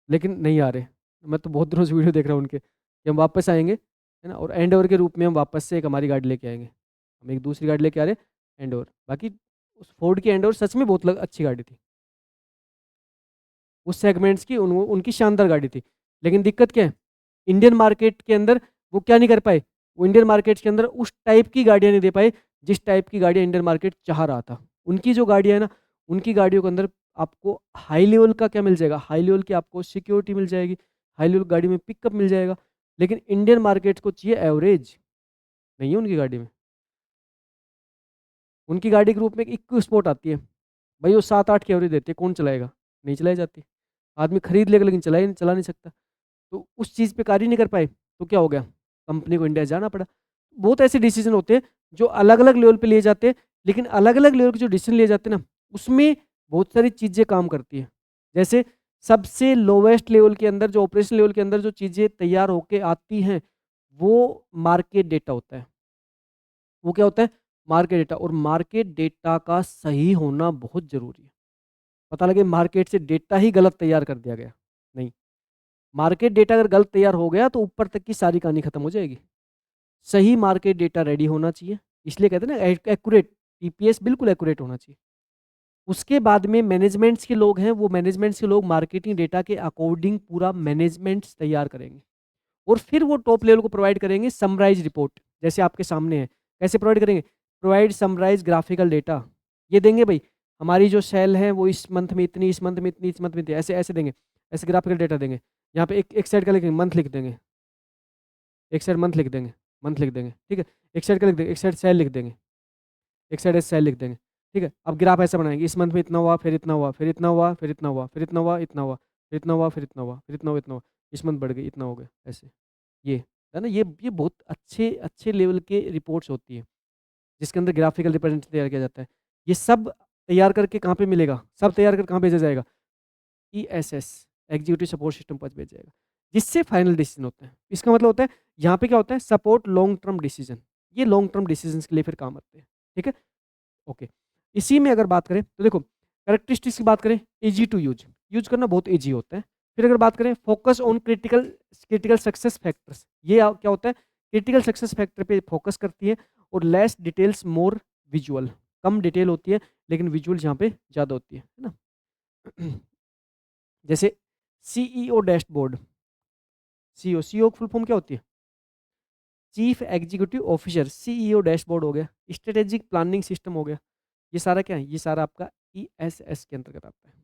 लेकिन नहीं आ रहे। मैं तो बहुत दिनों से वीडियो देख रहा हूँ उनके कि हम वापस आएंगे, है ना, और एंडोवर के रूप में हम वापस से एक हमारी गाड़ी लेके आएंगे। हम एक दूसरी गाड़ी लेके आ रहे हैं, एंडोवर। बाकी उस फोर्ड की एंडोवर सच में बहुत अच्छी गाड़ी थी, उस सेगमेंट्स की उनकी शानदार गाड़ी थी। लेकिन दिक्कत क्या है, इंडियन मार्केट के अंदर वो क्या नहीं कर पाए, वो इंडियन मार्केट के अंदर उस टाइप की गाड़ियाँ नहीं दे पाए जिस टाइप की गाड़ियाँ इंडियन मार्केट चाह रहा था। उनकी जो गाड़ियाँ है ना, उनकी गाड़ियों के अंदर आपको हाई लेवल का क्या मिल जाएगा, हाई लेवल की आपको सिक्योरिटी मिल जाएगी, हाई लेवल गाड़ी में पिकअप मिल जाएगा। लेकिन इंडियन मार्केट को चाहिए एवरेज, नहीं है उनकी गाड़ी में। उनकी गाड़ी के रूप में एक इक्को स्पोर्ट आती है, भाई वो 7-8 की एवरेज देती है, कौन चलाएगा? नहीं चलाई जाती। आदमी खरीद लेगा लेकिन चला नहीं सकता। तो उस चीज़ पे कार्य नहीं कर पाए, तो क्या हो गया, कंपनी को इंडिया जाना पड़ा। बहुत ऐसे डिसीजन होते हैं जो अलग अलग लेवल पे लिए जाते हैं, लेकिन अलग अलग लेवल के जो डिसीजन लिए जाते हैं ना, उसमें बहुत सारी चीज़ें काम करती हैं। जैसे सबसे लोवेस्ट लेवल के अंदर, जो ऑपरेशन लेवल के अंदर जो चीज़ें तैयार होके आती हैं, वो मार्केट डेटा होता है। वो क्या होता है? Market data. और मार्केट डेटा का सही होना बहुत ज़रूरी है। पता लगे मार्केट से डेटा ही गलत तैयार कर दिया गया, नहीं। मार्केट डेटा अगर गलत तैयार हो गया तो ऊपर तक की सारी कहानी खत्म हो जाएगी। सही मार्केट डेटा रेडी होना चाहिए, इसलिए कहते हैं ना एक्यूरेट, टीपीएस बिल्कुल एक्यूरेट होना चाहिए। उसके बाद में मैनेजमेंट्स के लोग हैं, वो मैनेजमेंट्स के लोग मार्केटिंग डेटा के अकॉर्डिंग पूरा मैनेजमेंट्स तैयार करेंगे और फिर वो टॉप लेवल को प्रोवाइड करेंगे समराइज रिपोर्ट, जैसे आपके सामने है। कैसे प्रोवाइड करेंगे? Provide summarize graphical data. ये देंगे भाई, हमारी जो सेल है वो इस मंथ में इतनी, इस मंथ में इतनी, इस मंथ में इतनी, ऐसे ऐसे देंगे, ऐसे ग्राफिकल डेटा देंगे। यहाँ पे एक साइड का लिखेंगे, मंथ लिख देंगे, एक साइड मंथ लिख देंगे, मंथ लिख देंगे, ठीक है। एक साइड का लिख देंगे, एक साइड सेल लिख देंगे, एक साइड सेल लिख देंगे, ठीक है। अब ग्राफ ऐसा बनाएंगे, इस मंथ में इतना हुआ, फिर इतना हुआ, फिर इतना हुआ, फिर इतना हुआ, फिर इतना हुआ, इतना हुआ, फिर इतना हुआ, फिर इतना हुआ, फिर इतना हुआ, इतना हुआ, इस मंथ बढ़ गई, इतना हो गया, ऐसे। ये है ना, ये बहुत अच्छे अच्छे लेवल के रिपोर्ट्स होती है जिसके अंदर ग्राफिकल रिप्रेजेंटेशन तैयार किया जाता है। ये सब तैयार करके कहाँ पे मिलेगा, सब तैयार करके कहाँ भेजा जाएगा? ESS, एग्जीक्यूटिव सपोर्ट सिस्टम पर भेजा जाएगा, जिससे फाइनल डिसीजन होता है। इसका मतलब होता है यहाँ पे क्या होता है, सपोर्ट लॉन्ग टर्म डिसीजन। ये लॉन्ग टर्म डिसीजन के लिए फिर काम आते हैं, ठीक है। ओके, इसी में अगर बात करें तो देखो, कैरेक्टरिस्टिक्स की बात करें, इजी टू यूज, यूज करना बहुत इजी होता है। फिर अगर बात करें focus on critical critical success factors, ये क्या होता है क्रिटिकल सक्सेस फैक्टर पे फोकस करती है, और लेस डिटेल्स मोर विजुअल, कम डिटेल होती है लेकिन विजुअल यहाँ पे ज़्यादा होती है ना। जैसे सीईओ डैशबोर्ड, सीईओ की फुल फॉर्म क्या होती है? Chief executive officer, CEO dashboard हो गया, स्ट्रेटेजिक प्लानिंग सिस्टम हो गया। ये सारा क्या है? ये सारा आपका ईएसएस के अंतर्गत आता है।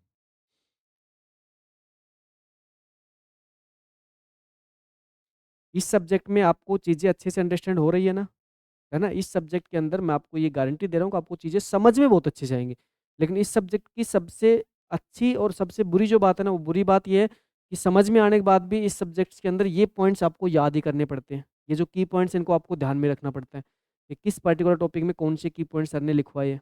इस सब्जेक्ट में आपको चीज़ें अच्छे से अंडरस्टैंड हो रही है ना? इस सब्जेक्ट के अंदर मैं आपको ये गारंटी दे रहा हूँ कि आपको चीज़ें समझ में बहुत अच्छे से आएँगी। लेकिन इस सब्जेक्ट की सबसे अच्छी और सबसे बुरी जो बात है ना, वो बुरी बात ये है कि समझ में आने के बाद भी इस सब्जेक्ट्स के अंदर ये पॉइंट्स आपको याद ही करने पड़ते हैं। ये जो की पॉइंट्स हैं, इनको आपको ध्यान में रखना पड़ता है कि किस पर्टिकुलर टॉपिक में कौन से की पॉइंट्स सर ने लिखवाए हैं।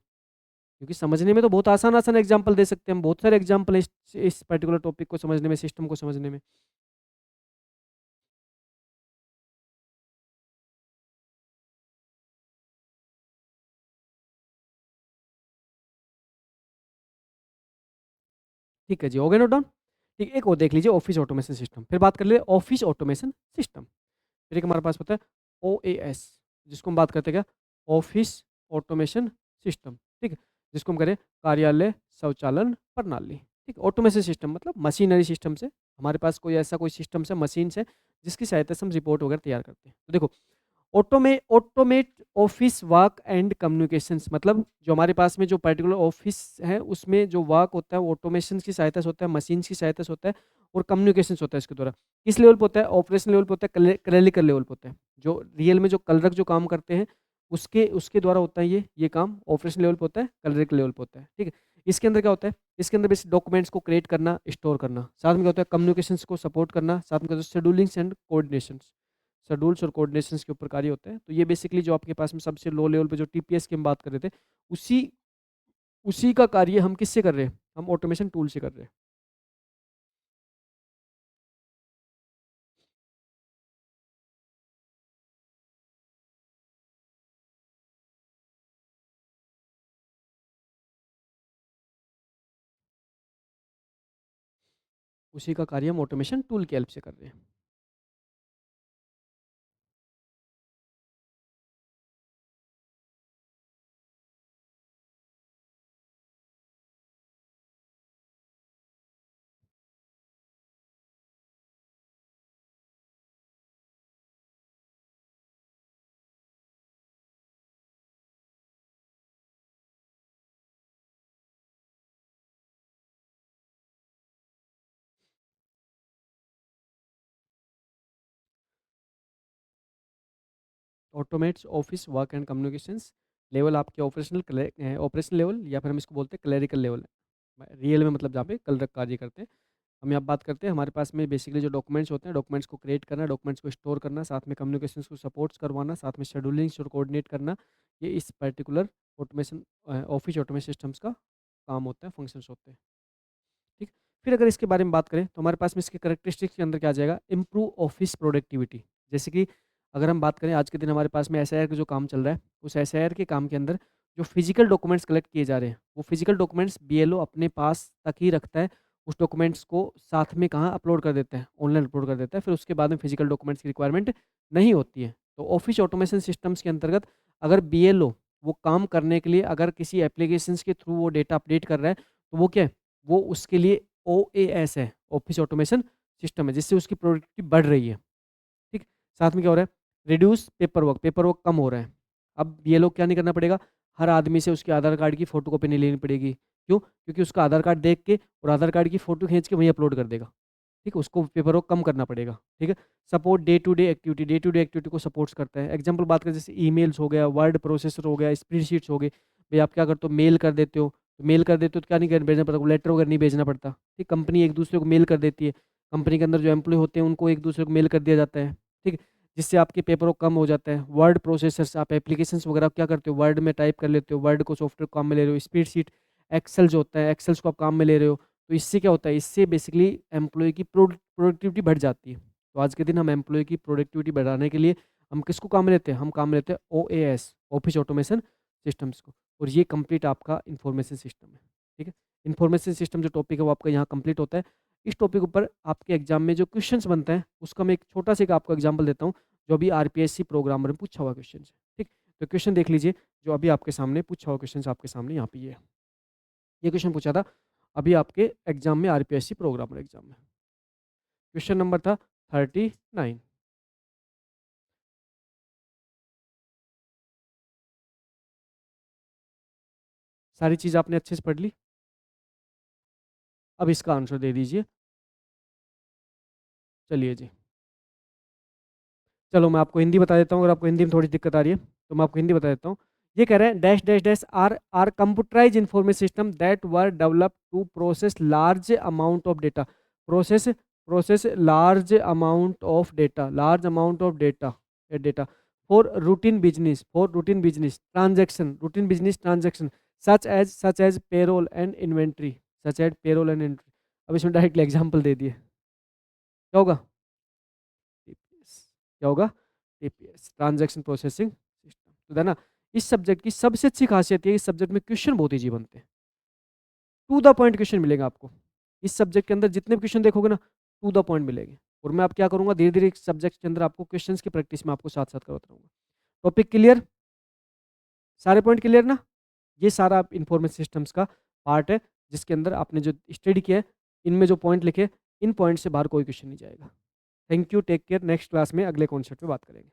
क्योंकि समझने में तो बहुत आसान-आसान एग्ज़ाम्पल दे सकते हैं हम, बहुत सारे एग्ज़ाम्पल हैं इस पर्टिकुलर टॉपिक को समझने में, सिस्टम को समझने में। ठीक है जी, हो गया नोट डाउन? ठीक है, एक और देख लीजिए ऑफ़िस ऑटोमेशन सिस्टम। फिर बात कर ले ऑफ़िस ऑटोमेशन सिस्टम। फिर एक हमारे पास होता है ओएएस, जिसको हम बात करते हैं क्या? ऑफ़िस ऑटोमेशन सिस्टम, ठीक है? जिसको हम करें कार्यालय स्वचालन प्रणाली, ठीक है? ऑटोमेशन सिस्टम मतलब मशीनरी सिस्टम से, हमारे पास कोई ऐसा कोई सिस्टम्स है, मशीन्स है, जिसकी सहायता से हम रिपोर्ट वगैरह तैयार करते हैं। तो देखो, automate office work and communications, मतलब जो हमारे पास में जो पर्टिकुलर ऑफिस है, उसमें जो वर्क होता है वो ऑटोमेशन की सहायता से होता है, मशीन की सहायता से होता है, और कम्युनिकेशंस होता है इसके द्वारा। किस लेवल पे होता है? ऑपरेशन लेवल पे होता है, क्लरिकल लेवल पे होता है। जो रियल में जो कलरक जो काम करते हैं, उसके उसके द्वारा होता है ये काम ऑपरेशन लेवल पे होता है, क्लरिकल लेवल पे होता है, ठीक है? इसके अंदर क्या होता है? इसके अंदर बेसिक डॉक्यूमेंट्स को क्रिएट करना, स्टोर करना, साथ में क्या होता है? कम्युनिकेशंस को सपोर्ट करना, साथ में क्या होता है? शेड्यूलिंग्स एंड कोऑर्डिनेशंस, शेड्यूल्स और कोऑर्डिनेशंस के ऊपर कार्य होते हैं। तो ये बेसिकली जो आपके पास में सबसे लो लेवल पे जो टीपीएस की हम बात कर रहे थे, उसी उसी का कार्य हम किससे कर रहे हैं? हम ऑटोमेशन टूल से कर रहे हैं। उसी का कार्य हम ऑटोमेशन टूल की हेल्प से कर रहे हैं। Automates office work and communications level आपके ऑपरेशनल लेवल, या फिर हम इसको बोलते हैं क्लरिकल लेवल। रियल में मतलब जहाँ पे कल कार्य करते हैं। हम यहाँ बात करते हैं, हमारे पास में बेसिकली जो डॉक्यूमेंट्स होते हैं, डॉक्यूमेंट्स को क्रिएट करना, डॉक्यूमेंट्स को स्टोर करना, साथ में कम्युनिकेशंस को सपोर्ट्स करवाना, साथ में शेड्यूलिंग्स और कोऑर्डिनेट करना, ये इस particular automation office automation systems का काम होता है, फंक्शंस होते हैं। ठीक। फिर अगर इसके बारे में बात करें तो हमारे पास में इसके कैरेक्टरिस्टिक्स के अंदर क्या आ जाएगा? Improve office productivity. जैसे कि अगर हम बात करें आज के दिन हमारे पास में एसआईआर का जो काम चल रहा है, उस एसआईआर के काम के अंदर जो फिजिकल डॉक्यूमेंट्स कलेक्ट किए जा रहे हैं, वो फिजिकल डॉक्यूमेंट्स बीएलओ अपने पास तक ही रखता है। उस डॉक्यूमेंट्स को साथ में कहाँ अपलोड कर देता है? ऑनलाइन अपलोड कर देता है। फिर उसके बाद में फिजिकल डॉक्यूमेंट्स की रिक्वायरमेंट नहीं होती है। तो ऑफिस ऑटोमेशन सिस्टम्स के अंतर्गत अगर बीएलओ वो काम करने के लिए अगर किसी एप्लीकेशंस के थ्रू वो डेटा अपडेट कर रहा है, तो वो क्या है? वो उसके लिए ओएएस है, ऑफिस ऑटोमेशन सिस्टम है, जिससे उसकी प्रोडक्टिविटी बढ़ रही है। ठीक। साथ में क्या हो रहा है? रिड्यूस पेपर वर्क कम हो रहा है। अब ये लोग क्या नहीं करना पड़ेगा? हर आदमी से उसके आधार कार्ड की फोटोकॉपी नहीं लेनी पड़ेगी। क्यों? क्योंकि उसका आधार कार्ड देख के और आधार कार्ड की फोटो खींच के वहीं अपलोड कर देगा। ठीक है? उसको पेपर वर्क कम करना पड़ेगा। ठीक है? Support day to day activity को सपोर्ट्स करता है। एग्जांपल बात करें, जैसे ईमेल्स हो गया, वर्ड प्रोसेसर हो गया, स्प्रेडशीट्स हो गई। भई आप क्या करते हो? मेल कर देते हो। मेल कर देते हो तो क्या नहीं भेजना पड़ता, लेटर वगैरह नहीं भेजना पड़ता। ठीक? कंपनी एक दूसरे को मेल कर देती है। कंपनी के अंदर जो एम्प्लॉयी होते हैं उनको एक दूसरे को मेल कर दिया जाता है। ठीक है? जिससे आपके पेपर वर्क कम हो जाता है। वर्ड प्रोसेसर्स, आप एप्लीकेशंस वगैरह क्या करते हो? वर्ड में टाइप कर लेते हो। वर्ड को सॉफ्टवेयर काम में ले रहे हो। स्प्रेडशीट, एक्सेल जो होता है, एक्सेल्स को आप काम में ले रहे हो। तो इससे क्या होता है? इससे बेसिकली एम्प्लॉयी की प्रोडक्टिविटी बढ़ जाती है। तो आज के दिन हम एम्प्लॉयी की प्रोडक्टिविटी बढ़ाने के लिए हम किसको काम में लेते हैं? हम काम में लेते हैं ओएएस, ऑफिस ऑटोमेशन सिस्टम्स को। और ये कंप्लीट आपका इंफॉर्मेशन सिस्टम है। ठीक है? इंफॉर्मेशन सिस्टम जो टॉपिक है वो आपका यहाँ कंप्लीट होता है। इस टॉपिक ऊपर आपके एग्जाम में जो क्वेश्चंस बनते हैं उसका मैं एक छोटा सा एक आपको एग्जांपल देता हूँ, जो अभी आरपीएससी प्रोग्रामर में पूछा हुआ क्वेश्चन है। ठीक, तो क्वेश्चन देख लीजिए, जो अभी आपके सामने पूछा हुआ क्वेश्चन आपके सामने यहाँ पे ये क्वेश्चन पूछा था अभी आपके एग्जाम में, आरपीएससी प्रोग्रामर एग्जाम में। क्वेश्चन नंबर था 39। सारी चीज़ आपने अच्छे से पढ़ ली, अब इसका आंसर दे दीजिए। चलिए जी, चलो मैं आपको हिंदी बता देता हूँ, अगर आपको हिंदी में थोड़ी दिक्कत आ रही है तो मैं आपको हिंदी बता देता हूँ। ये कह रहे हैं dash dash dash are computerize information system that were develop to process large amount of data. Process process large amount of data for routine business transaction such as payroll and inventory अब इसमें directly example दे दिए, क्या होगा? TPS, क्या होगा? TPS, transaction processing system. तो है ना, इस सब्जेक्ट की सबसे अच्छी खासियत है, इस सब्जेक्ट में क्वेश्चन बहुत ईजी बनते हैं, टू द पॉइंट क्वेश्चन मिलेगा आपको। इस सब्जेक्ट के अंदर जितने भी क्वेश्चन देखोगे ना, टू द पॉइंट मिलेंगे। और मैं अब क्या करूंगा, धीरे धीरे सब्जेक्ट के अंदर आपको क्वेश्चंस की प्रैक्टिस में आपको साथ साथ करवाता रहूंगा। Topic clear? सारे पॉइंट क्लियर ना? ये सारा इंफॉर्मेशन सिस्टम्स का पार्ट है, जिसके अंदर आपने जो स्टडी किया है, इनमें जो पॉइंट लिखे, इन पॉइंट से बाहर कोई क्वेश्चन नहीं जाएगा। Thank you, take care. Next class में अगले कॉन्सेप्ट पे बात करेंगे।